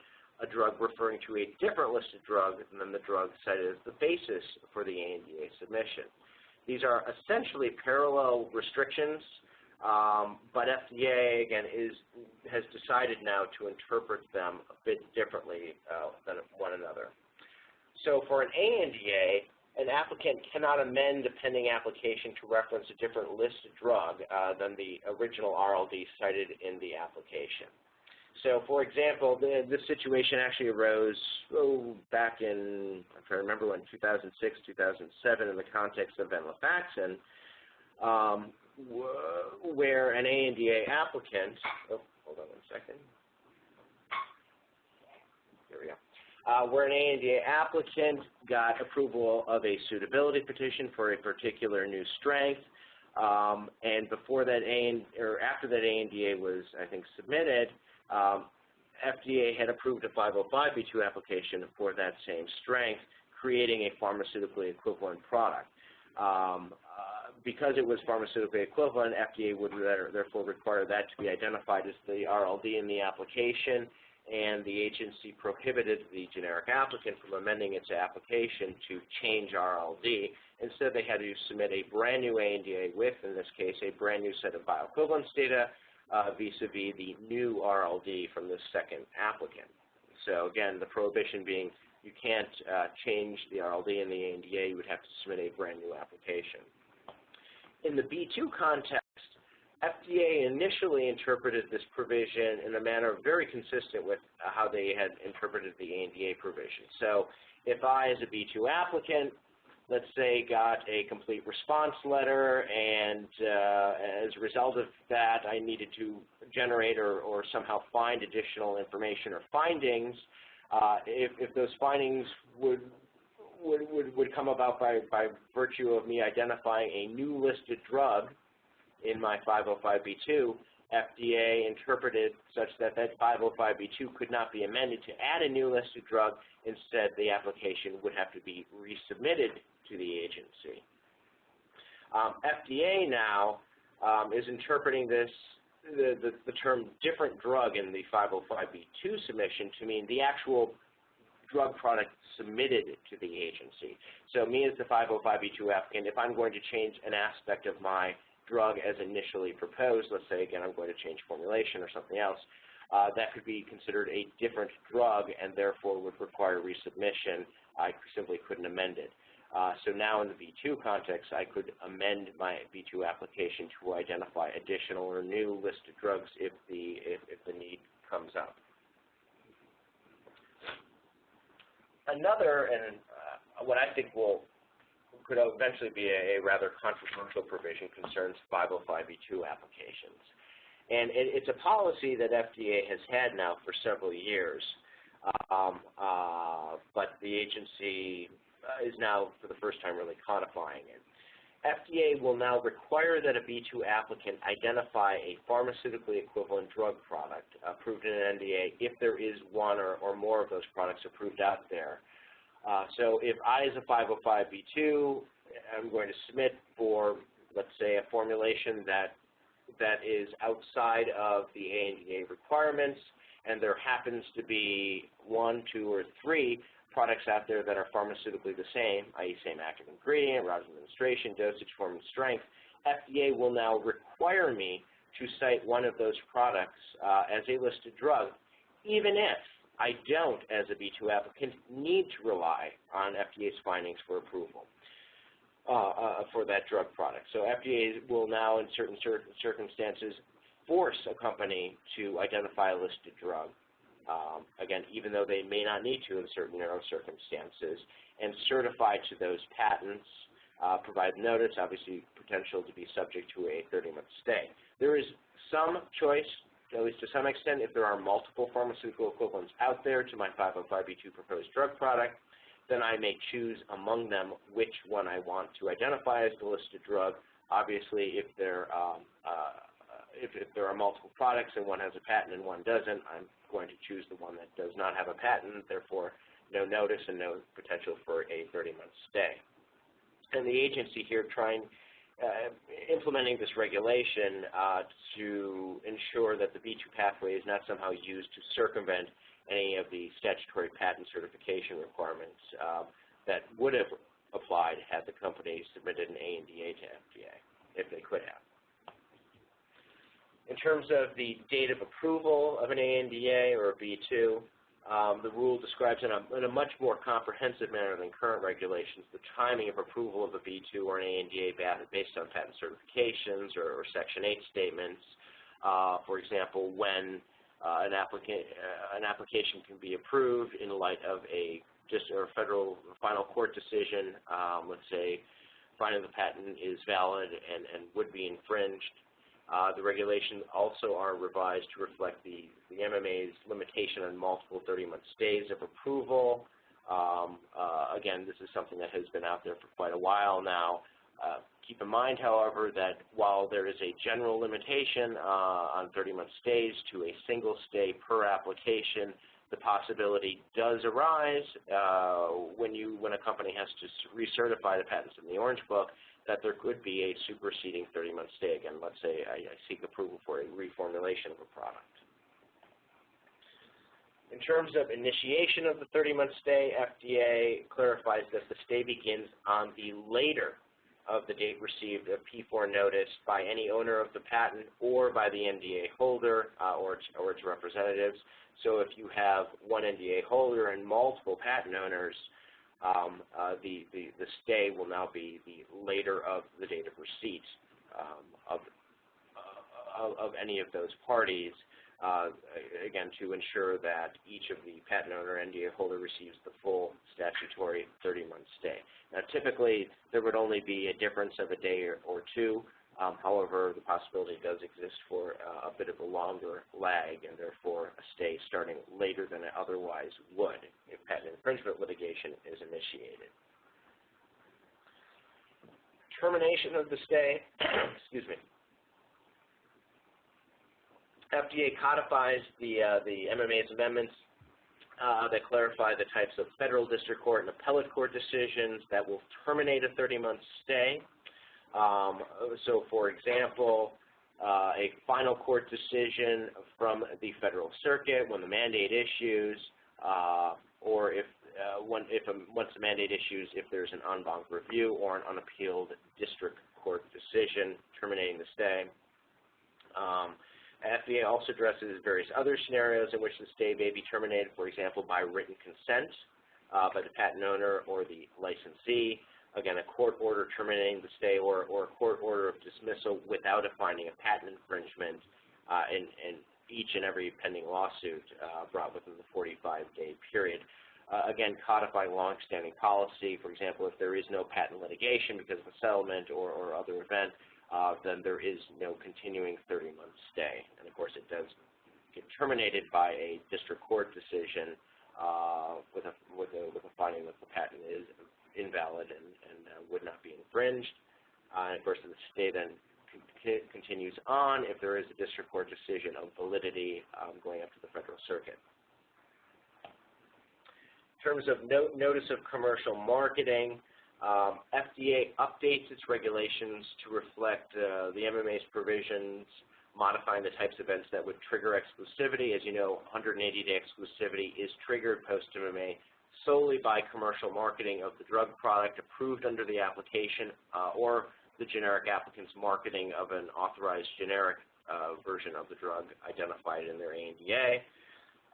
Speaker 2: a drug referring to a different listed drug than the drug cited as the basis for the ANDA submission. These are essentially parallel restrictions, but FDA, again, has decided now to interpret them a bit differently than one another. So for an ANDA, an applicant cannot amend a pending application to reference a different listed drug than the original RLD cited in the application. So, for example, this situation actually arose back in, I'm trying to remember when, 2006, 2007, in the context of venlafaxine, where an ANDA applicant, hold on one second. Here we go. Where an ANDA applicant got approval of a suitability petition for a particular new strength, and before that after that ANDA was, I think, submitted, FDA had approved a 505(b)(2) application for that same strength, creating a pharmaceutically equivalent product. Because it was pharmaceutically equivalent, FDA would therefore require that to be identified as the RLD in the application, and the agency prohibited the generic applicant from amending its application to change RLD. Instead, they had to submit a brand new ANDA with, in this case, a brand new set of bioequivalence data vis-a-vis the new RLD from the second applicant. So again, the prohibition being you can't change the RLD in the ANDA, you would have to submit a brand new application. In the B2 context, FDA initially interpreted this provision in a manner very consistent with how they had interpreted the ANDA provision. So if I, as a B2 applicant, let's say, got a complete response letter, and as a result of that, I needed to generate or somehow find additional information or findings, if those findings would come about by virtue of me identifying a new listed drug in my 505(b)(2), FDA interpreted such that that 505(b)(2) could not be amended to add a new listed drug. Instead, the application would have to be resubmitted to the agency. FDA now is interpreting this, the term different drug in the 505(b)(2) submission to mean the actual drug product submitted to the agency. So me as the 505(b)(2) applicant, if I'm going to change an aspect of my drug as initially proposed, let's say again I'm going to change formulation or something else, that could be considered a different drug and therefore would require resubmission. I simply couldn't amend it. So now in the B2 context, I could amend my B2 application to identify additional or new listed drugs if the need comes up. Another, and what I think could eventually be a rather controversial provision, concerns 505(b)(2) applications. And it's a policy that FDA has had now for several years, but the agency is now, for the first time, really codifying it. FDA will now require that a B2 applicant identify a pharmaceutically equivalent drug product approved in an NDA if there is one or more of those products approved out there. So if I, as a 505(b)(2), am going to submit for, let's say, a formulation that is outside of the ANDA requirements, and there happens to be 1, 2, or 3 products out there that are pharmaceutically the same, i.e. same active ingredient, route of administration, dosage form, and strength, FDA will now require me to cite one of those products as a listed drug, even if I don't, as a B2 applicant, need to rely on FDA's findings for approval for that drug product. So FDA will now, in certain circumstances, force a company to identify a listed drug. Again, even though they may not need to in certain narrow circumstances, and certify to those patents, provide notice, obviously potential to be subject to a 30-month stay. There is some choice, at least to some extent, if there are multiple pharmaceutical equivalents out there to my 505(b)(2) proposed drug product, then I may choose among them which one I want to identify as the listed drug. Obviously, if there are multiple products and one has a patent and one doesn't, I'm going to choose the one that does not have a patent, therefore no notice and no potential for a 30-month stay. And the agency here implementing this regulation to ensure that the B2 pathway is not somehow used to circumvent any of the statutory patent certification requirements that would have applied had the company submitted an ANDA to FDA, if they could have. In terms of the date of approval of an ANDA or a B2, the rule describes in a much more comprehensive manner than current regulations the timing of approval of a B2 or an ANDA based on patent certifications or Section 8 statements. For example, when an application can be approved in light of a federal final court decision, let's say finding the patent is valid and would be infringed. The regulations also are revised to reflect the MMA's limitation on multiple 30-month stays of approval. Again, this is something that has been out there for quite a while now. Keep in mind, however, that while there is a general limitation on 30-month stays to a single stay per application, the possibility does arise when a company has to recertify the patents in the Orange Book that there could be a superseding 30-month stay. Again, let's say I seek approval for a reformulation of a product. In terms of initiation of the 30-month stay, FDA clarifies that the stay begins on the later of the date received a P4 notice by any owner of the patent or by the NDA holder or its representatives. So if you have one NDA holder and multiple patent owners, the stay will now be the later of the date of receipt of any of those parties, again, to ensure that each of the patent owner and NDA holder receives the full statutory 30-month stay. Now, typically, there would only be a difference of a day or two. However, the possibility does exist for a bit of a longer lag, and therefore a stay starting later than it otherwise would if patent infringement litigation is initiated. Termination of the stay, excuse me. FDA codifies the MMA's amendments that clarify the types of federal district court and appellate court decisions that will terminate a 30-month stay. So, for example, a final court decision from the federal circuit when the mandate issues, or if once the mandate issues, if there's an en banc review or an unappealed district court decision terminating the stay. FDA also addresses various other scenarios in which the stay may be terminated, for example, by written consent by the patent owner or the licensee. Again, a court order terminating the stay or a court order of dismissal without a finding of patent infringement in each and every pending lawsuit brought within the 45-day period. Again, codifying longstanding policy. For example, if there is no patent litigation because of a settlement or other event, then there is no continuing 30-month stay. And of course, it does get terminated by a district court decision with a finding that the patent is invalid and would not be infringed. And of course, the stay then continues on if there is a district court decision of validity going up to the federal circuit. In terms of notice of commercial marketing, FDA updates its regulations to reflect the MMA's provisions modifying the types of events that would trigger exclusivity. As you know, 180-day exclusivity is triggered post-MMA solely by commercial marketing of the drug product approved under the application or the generic applicant's marketing of an authorized generic version of the drug identified in their ANDA.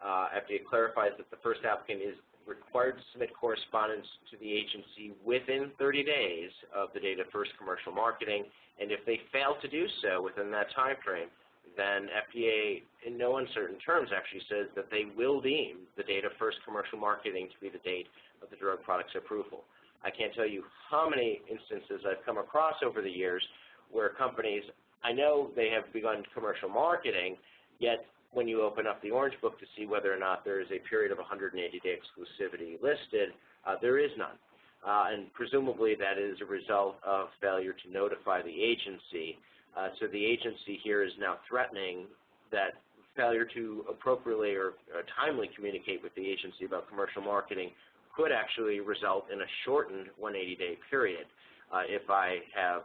Speaker 2: FDA clarifies that the first applicant is required to submit correspondence to the agency within 30 days of the date of first commercial marketing, and if they fail to do so within that time frame, then FDA, in no uncertain terms, actually says that they will deem the date of first commercial marketing to be the date of the drug product's approval. I can't tell you how many instances I've come across over the years where companies, I know they have begun commercial marketing, yet when you open up the Orange Book to see whether or not there is a period of 180-day exclusivity listed, there is none. And presumably that is a result of failure to notify the agency. So the agency here is now threatening that failure to appropriately or timely communicate with the agency about commercial marketing could actually result in a shortened 180-day period. If I have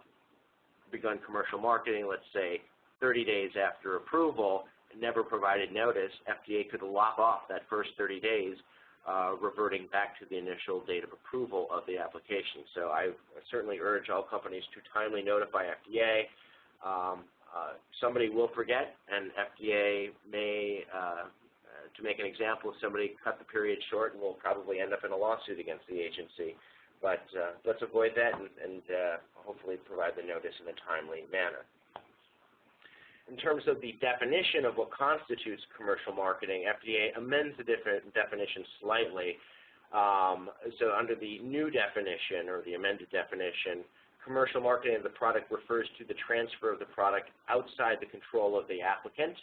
Speaker 2: begun commercial marketing, let's say 30 days after approval, never provided notice, FDA could lop off that first 30 days, reverting back to the initial date of approval of the application. So I certainly urge all companies to timely notify FDA. Somebody will forget, and FDA may, to make an example, if somebody cut the period short, and will probably end up in a lawsuit against the agency. But let's avoid that and hopefully provide the notice in a timely manner. In terms of the definition of what constitutes commercial marketing, FDA amends the definition slightly. So under the new definition, or the amended definition, commercial marketing of the product refers to the transfer of the product outside the control of the applicant,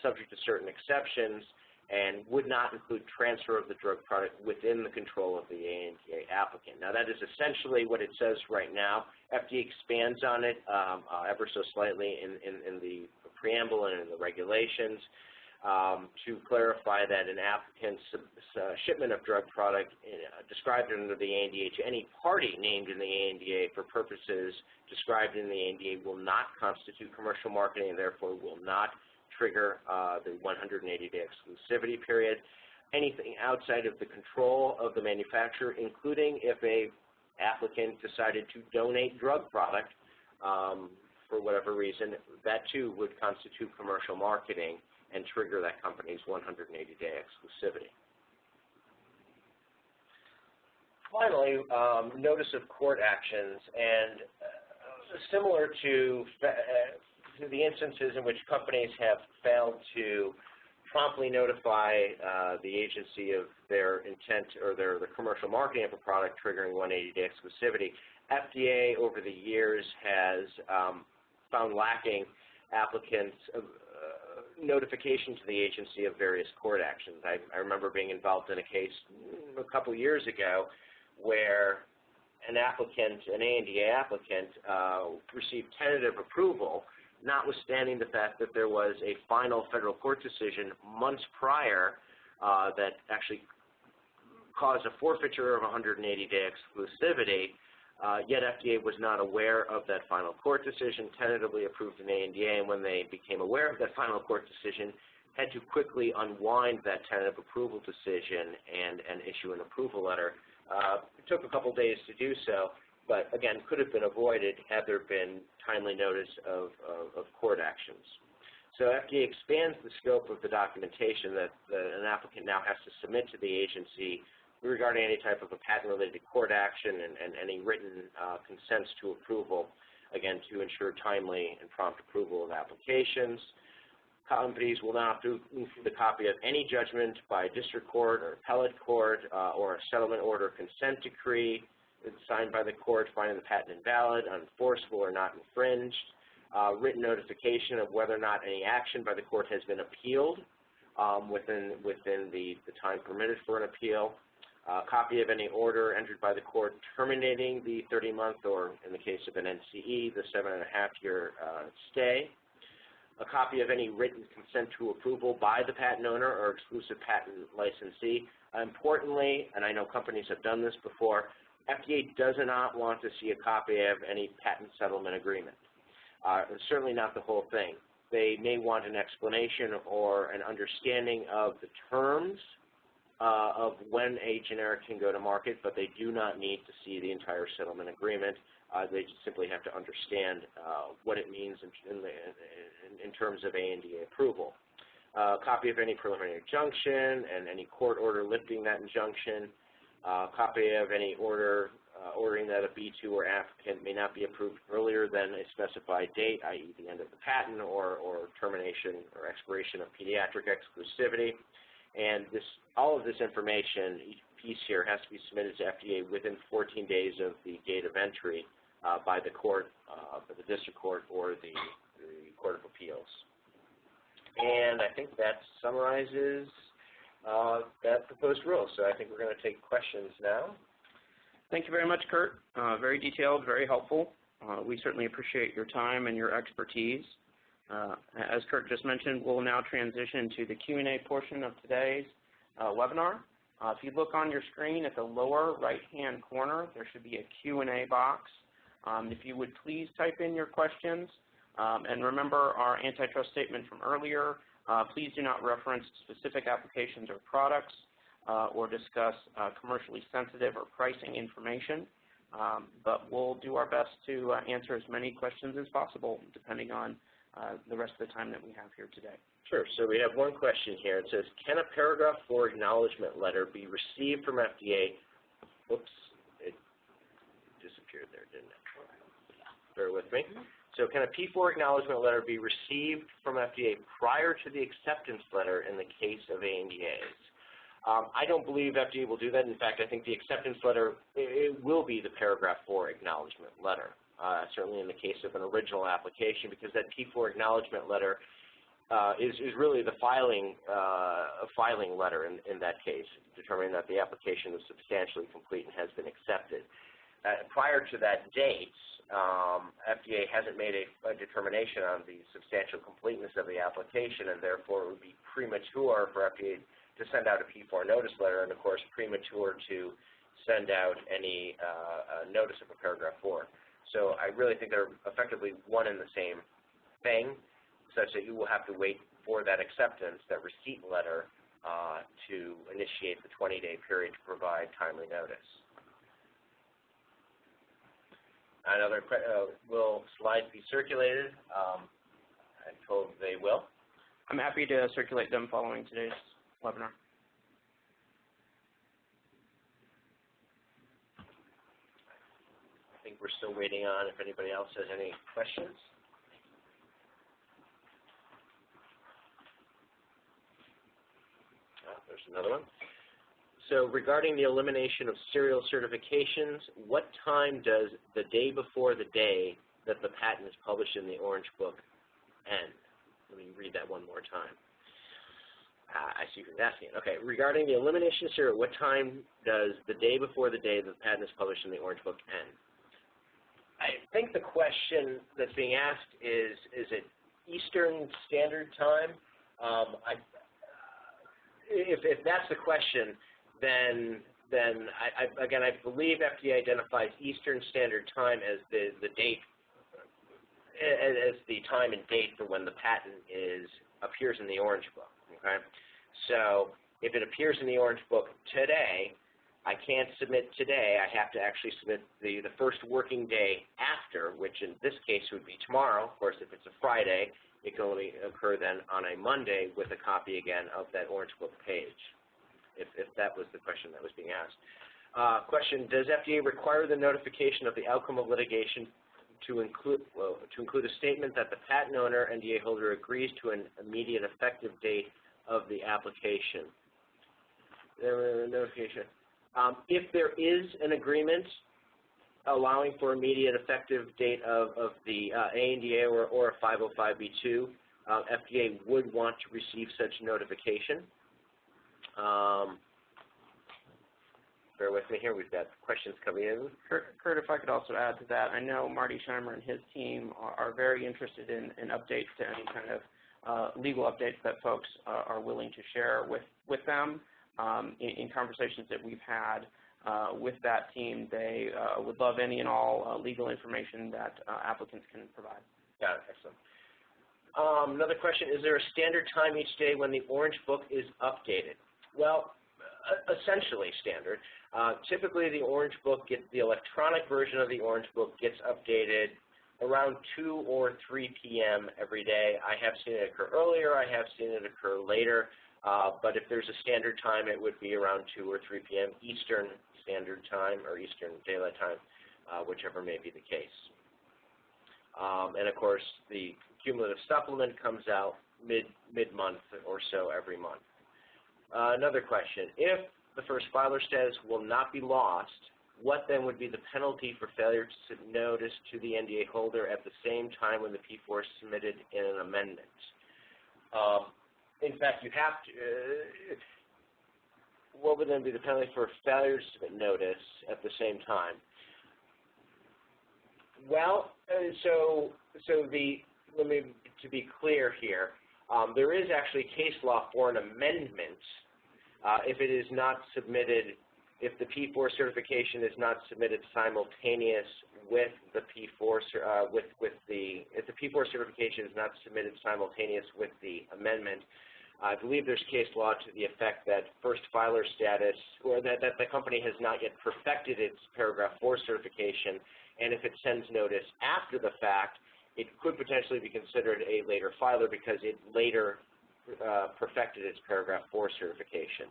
Speaker 2: subject to certain exceptions, and would not include transfer of the drug product within the control of the ANDA applicant. Now, that is essentially what it says right now. FDA expands on it ever so slightly in the preamble and in the regulations to clarify that an applicant's shipment of drug product described under the ANDA to any party named in the ANDA for purposes described in the ANDA will not constitute commercial marketing and therefore will not trigger the 180-day exclusivity period. Anything outside of the control of the manufacturer, including if a applicant decided to donate drug product for whatever reason, that too would constitute commercial marketing and trigger that company's 180-day exclusivity. Finally, notice of court actions, and similar to the instances in which companies have failed to promptly notify the agency of their intent or their commercial marketing of a product triggering 180-day exclusivity, FDA over the years has found lacking applicants' notification to the agency of various court actions. I remember being involved in a case a couple years ago where an applicant, an ANDA applicant, received tentative approval notwithstanding the fact that there was a final federal court decision months prior that actually caused a forfeiture of 180-day exclusivity, yet FDA was not aware of that final court decision, tentatively approved an ANDA, and when they became aware of that final court decision, had to quickly unwind that tentative approval decision and issue an approval letter. It took a couple days to do so, but again, could have been avoided had there been timely notice of court actions. So FDA expands the scope of the documentation that an applicant now has to submit to the agency regarding any type of a patent-related court action and any written consents to approval, again, to ensure timely and prompt approval of applications. Companies will now have to include a copy of any judgment by a district court or appellate court or a settlement order consent decree signed by the court finding the patent invalid, unenforceable, or not infringed, written notification of whether or not any action by the court has been appealed within the time permitted for an appeal, a copy of any order entered by the court terminating the 30-month or, in the case of an NCE, the 7.5-year stay, a copy of any written consent to approval by the patent owner or exclusive patent licensee. Importantly, and I know companies have done this before, FDA does not want to see a copy of any patent settlement agreement, certainly not the whole thing. They may want an explanation or an understanding of the terms of when a generic can go to market, but they do not need to see the entire settlement agreement. They just simply have to understand what it means in terms of ANDA approval. A copy of any preliminary injunction and any court order lifting that injunction. A copy of any order ordering that a B2 or applicant may not be approved earlier than a specified date, i.e. the end of the patent or termination or expiration of pediatric exclusivity. And all of this information, each piece here, has to be submitted to FDA within 14 days of the date of entry by the court, the district court, or the Court of Appeals. And I think that summarizes that proposed rule. So I think we're going to take questions now.
Speaker 1: Thank you very much, Kurt. Very detailed, very helpful. We certainly appreciate your time and your expertise. As Kurt just mentioned, we'll now transition to the Q&A portion of today's webinar. If you look on your screen at the lower right-hand corner, there should be a Q&A box. If you would please type in your questions, and remember our antitrust statement from earlier. Please do not reference specific applications or products or discuss commercially sensitive or pricing information. But we'll do our best to answer as many questions as possible, depending on the rest of the time that we have here today.
Speaker 2: Sure. So we have one question here. It says, can a paragraph 4 acknowledgement letter be received from FDA? Oops, it disappeared there, didn't it? Bear with me. So can a P4 acknowledgement letter be received from FDA prior to the acceptance letter in the case of ANDAs? I don't believe FDA will do that. In fact, I think the acceptance letter, it will be the paragraph 4 acknowledgement letter, certainly in the case of an original application, because that P4 acknowledgement letter is really the filing letter in that case, determining that the application is substantially complete and has been accepted. Prior to that date, FDA hasn't made a determination on the substantial completeness of the application, and therefore it would be premature for FDA to send out a P4 notice letter, and of course premature to send out any notice of a paragraph 4. So I really think they're effectively one and the same thing, such that you will have to wait for that acceptance, that receipt letter, to initiate the 20-day period to provide timely notice. Another will slides be circulated? I'm told they will.
Speaker 1: I'm happy to circulate them following today's webinar.
Speaker 2: I think we're still waiting on if anybody else has any questions. There's another one. So regarding the elimination of serial certifications, what time does the day before the day that the patent is published in the Orange Book end? Let me read that one more time. I see who's asking. Okay, regarding the elimination of serial, what time does the day before the day that the patent is published in the Orange Book end? think the question that's being asked is it Eastern Standard Time? If that's the question, then again, I believe FDA identifies Eastern Standard Time as the date, as the time and date for when the patent appears in the Orange Book. Okay, so if it appears in the Orange Book today, I can't submit today. I have to actually submit the first working day after, which in this case would be tomorrow. Of course, if it's a Friday, it can only occur then on a Monday with a copy again of that Orange Book page, if that was the question that was being asked. Question, does FDA require the notification of the outcome of litigation to include a statement that the patent owner, NDA holder, agrees to an immediate effective date of the application? Notification. If there is an agreement allowing for immediate effective date of the ANDA or a 505(b)(2), FDA would want to receive such notification. Bear with me here. We've got questions coming in.
Speaker 1: Kurt, if I could also add to that, I know Marty Scheimer and his team are very interested in updates to any kind of legal updates that folks are willing to share with them. In conversations that we've had with that team, they would love any and all legal information that applicants can provide.
Speaker 2: Got it. Excellent. Another question, is there a standard time each day when the Orange Book is updated? Well, essentially standard. Typically, the Orange Book the electronic version of the Orange Book gets updated around 2 or 3 p.m. every day. I have seen it occur earlier. I have seen it occur later. But if there's a standard time, it would be around 2 or 3 p.m. Eastern Standard Time or Eastern Daylight Time, whichever may be the case. And of course, the cumulative supplement comes out mid-month or so every month. Another question, if the first filer status will not be lost, what then would be the penalty for failure to submit notice to the NDA holder at the same time when the P4 is submitted in an amendment? In fact, you have to, what would then be the penalty for failure to submit notice at the same time? Well, to be clear here, there is actually case law for an amendment if it is not submitted, if the P4 certification is not submitted simultaneous with the P4, if the P4 certification is not submitted simultaneous with the amendment. I believe there's case law to the effect that first filer status, or that the company has not yet perfected its paragraph 4 certification, and if it sends notice after the fact, it could potentially be considered a later filer because it later perfected its paragraph 4 certification.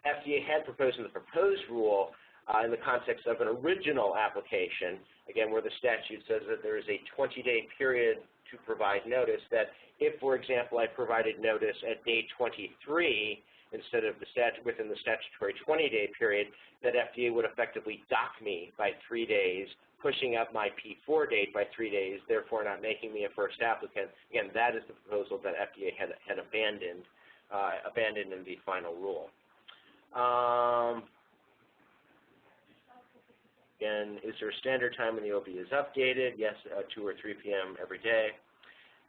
Speaker 2: FDA had proposed in the proposed rule in the context of an original application, again, where the statute says that there is a 20-day period to provide notice, that if, for example, I provided notice at day 23 instead of within the statutory 20-day period, that FDA would effectively dock me by 3 days, pushing up my P4 date by 3 days, therefore not making me a first applicant. Again, that is the proposal that FDA had abandoned in the final rule. Again, is there a standard time when the OB is updated? Yes, 2 or 3 p.m. every day.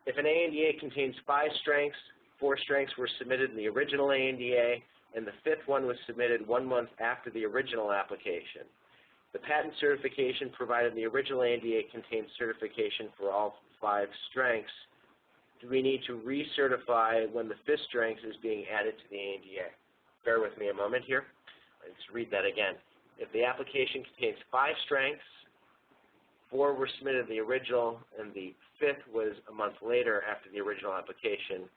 Speaker 2: If an ANDA contains 5 strengths, 4 strengths were submitted in the original ANDA, and the 5th one was submitted 1 month after the original application. The patent certification provided in the original ANDA contains certification for all 5 strengths. Do we need to recertify when the 5th strength is being added to the ANDA? Bear with me a moment here. Let's read that again. If the application contains 5 strengths, 4 were submitted in the original, and the 5th was a month later after the original application,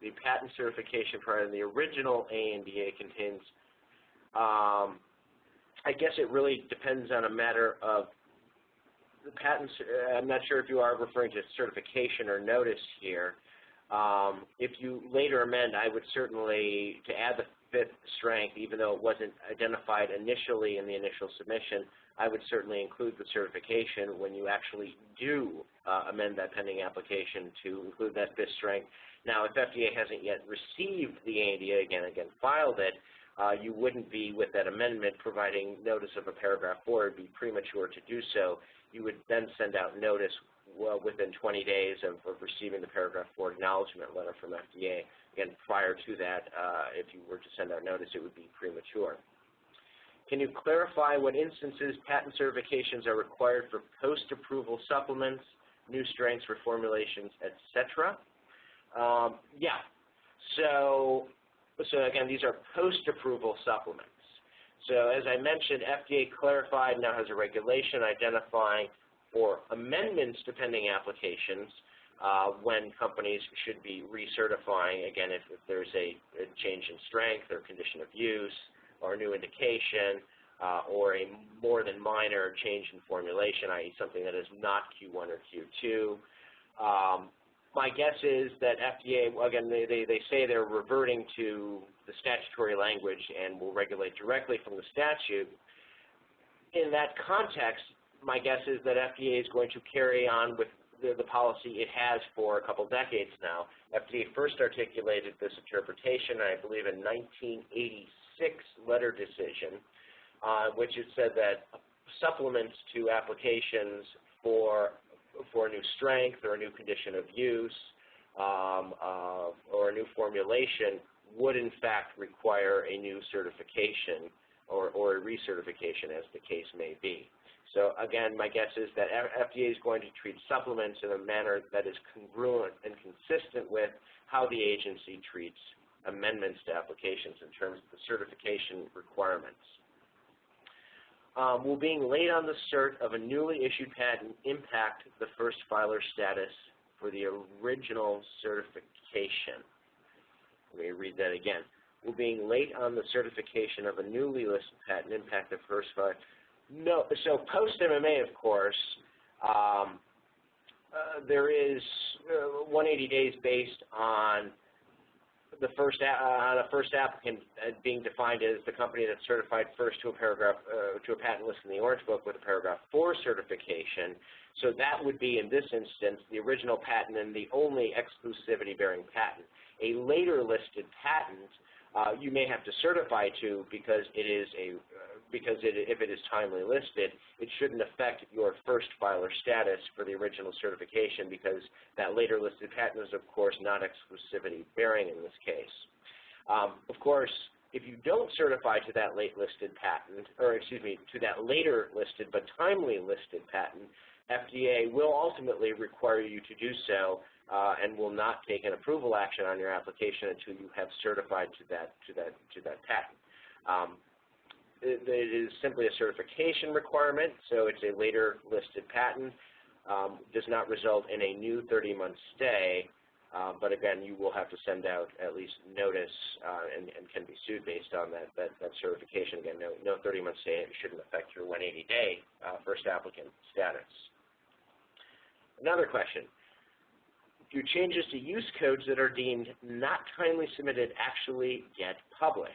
Speaker 2: the patent certification provided in the original ANDA contains, I guess it really depends on a matter of the patents. I'm not sure if you are referring to certification or notice here. If you later amend, I would certainly, to add the 5th strength, even though it wasn't identified initially in the initial submission, I would certainly include the certification when you actually do amend that pending application to include that 5th strength. Now, if FDA hasn't yet received the ANDA, again filed it, you wouldn't be, with that amendment, providing notice of a paragraph 4. It would be premature to do so. You would then send out notice within 20 days of receiving the paragraph 4 acknowledgement letter from FDA. Again, prior to that, if you were to send out notice, it would be premature. Can you clarify what instances patent certifications are required for post-approval supplements, new strengths, reformulations, etc.? Yeah. So again, these are post-approval supplements. So as I mentioned, FDA clarified, now has a regulation identifying for amendments to pending applications when companies should be recertifying, again, if there's a change in strength or condition of use or a new indication or a more than minor change in formulation, i.e. something that is not Q1 or Q2. My guess is that FDA, again, they say they're reverting to the statutory language and will regulate directly from the statute. In that context, my guess is that FDA is going to carry on with the policy it has for a couple decades now. FDA first articulated this interpretation, I believe, in 1986 letter decision, which it said that supplements to applications for a new strength or a new condition of use or a new formulation would in fact require a new certification or a recertification, as the case may be. So again, my guess is that FDA is going to treat supplements in a manner that is congruent and consistent with how the agency treats amendments to applications in terms of the certification requirements. Will being late on the cert of a newly issued patent impact the first filer status for the original certification? Let me read that again. Will being late on the certification of a newly listed patent impact the first filer? No. So post-MMA, of course, there is 180 days based on the first applicant being defined as the company that's certified first to a patent list in the Orange Book with a paragraph 4 certification. So that would be, in this instance, the original patent and the only exclusivity-bearing patent. A later listed patent you may have to certify to because if it is timely listed, it shouldn't affect your first filer status for the original certification because that later listed patent is, of course, not exclusivity bearing in this case. Of course, if you don't certify to that late listed patent, or excuse me, to that later listed but timely listed patent, FDA will ultimately require you to do so and will not take an approval action on your application until you have certified to that patent. It is simply a certification requirement, so it's a later listed patent. Does not result in a new 30-month stay, but again, you will have to send out at least notice and can be sued based on that certification. Again, no 30-month stay. It shouldn't affect your 180-day first applicant status. Another question. Do changes to use codes that are deemed not timely submitted actually get published?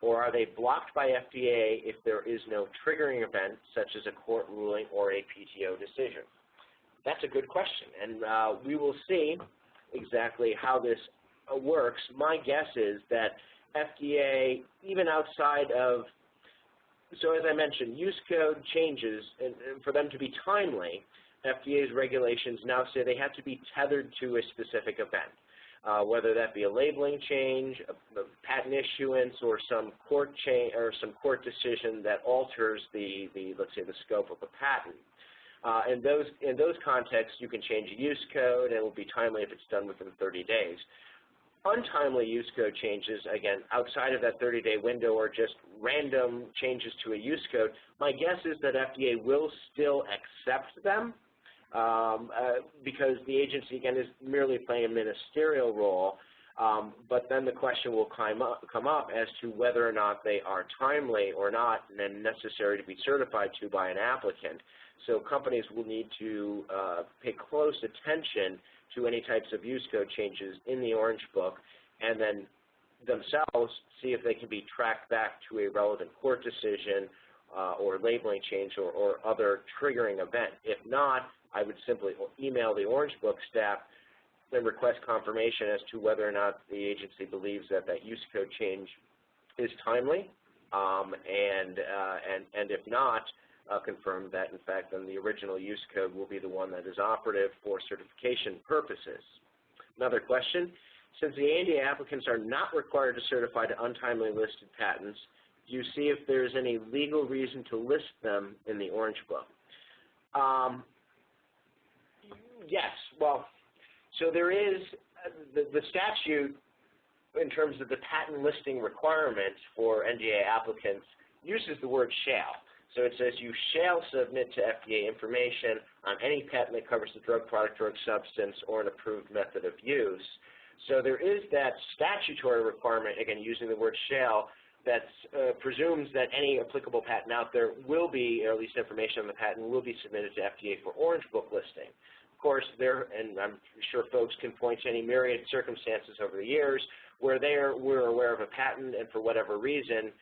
Speaker 2: Or are they blocked by FDA if there is no triggering event, such as a court ruling or a PTO decision? That's a good question, and we will see exactly how this works. My guess is that FDA, even outside of, so as I mentioned, use code changes, and for them to be timely, FDA's regulations now say they have to be tethered to a specific event. Whether that be a labeling change, a patent issuance, or some court change or some court decision that alters the let's say the scope of a patent. In those contexts, you can change a use code, and it will be timely if it's done within 30 days. Untimely use code changes, again, outside of that 30-day window or just random changes to a use code, my guess is that FDA will still accept them. Because the agency, again, is merely playing a ministerial role, but then the question will come up as to whether or not they are timely or not and then necessary to be certified to by an applicant. So companies will need to pay close attention to any types of use code changes in the Orange Book and then themselves see if they can be tracked back to a relevant court decision or labeling change or other triggering event. If not, I would simply email the Orange Book staff and request confirmation as to whether or not the agency believes that that use code change is timely, and if not, confirm that, in fact, then the original use code will be the one that is operative for certification purposes. Another question, since the ANDA applicants are not required to certify to untimely listed patents, do you see if there's any legal reason to list them in the Orange Book? Yes, well, so there is the statute in terms of the patent listing requirements for NDA applicants uses the word shall. So it says you shall submit to FDA information on any patent that covers the drug product, drug substance, or an approved method of use. So there is that statutory requirement, again, using the word shall, that presumes that any applicable patent out there will be, or at least information on the patent, will be submitted to FDA for Orange Book listing. Of course, and I'm sure folks can point to any myriad circumstances over the years where we're aware of a patent and for whatever reason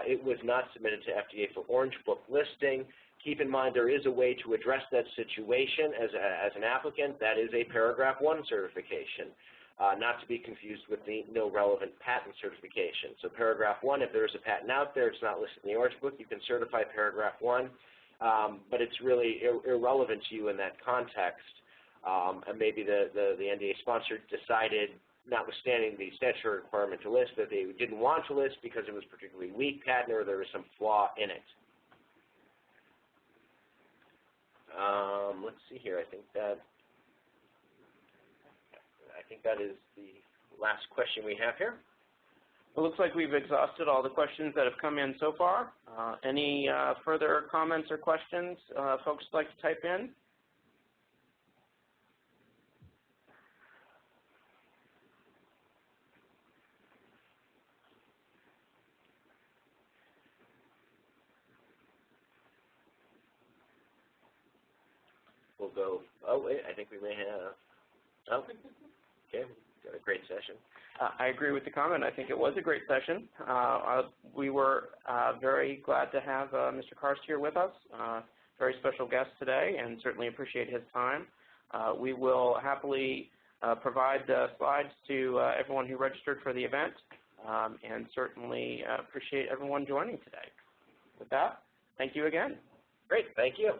Speaker 2: it was not submitted to FDA for Orange Book listing. Keep in mind there is a way to address that situation as an applicant. That is a paragraph 1 certification, not to be confused with the no relevant patent certification. So paragraph 1, if there is a patent out there, it's not listed in the Orange Book, you can certify paragraph 1, but it's really irrelevant to you in that context. And maybe the NDA sponsor decided, notwithstanding the statutory requirement to list, that they didn't want to list because it was a particularly weak patent or there was some flaw in it. Let's see here. I think that is the last question we have here.
Speaker 1: It looks like we've exhausted all the questions that have come in so far. Any further comments or questions folks would like to type in?
Speaker 2: We'll go, oh wait, I think we may have, oh, okay, got a great session.
Speaker 1: I agree with the comment. I think it was a great session. We were very glad to have Mr. Karst here with us, very special guest today, and certainly appreciate his time. We will happily provide the slides to everyone who registered for the event, and certainly appreciate everyone joining today. With that, thank you again.
Speaker 2: Great, thank you.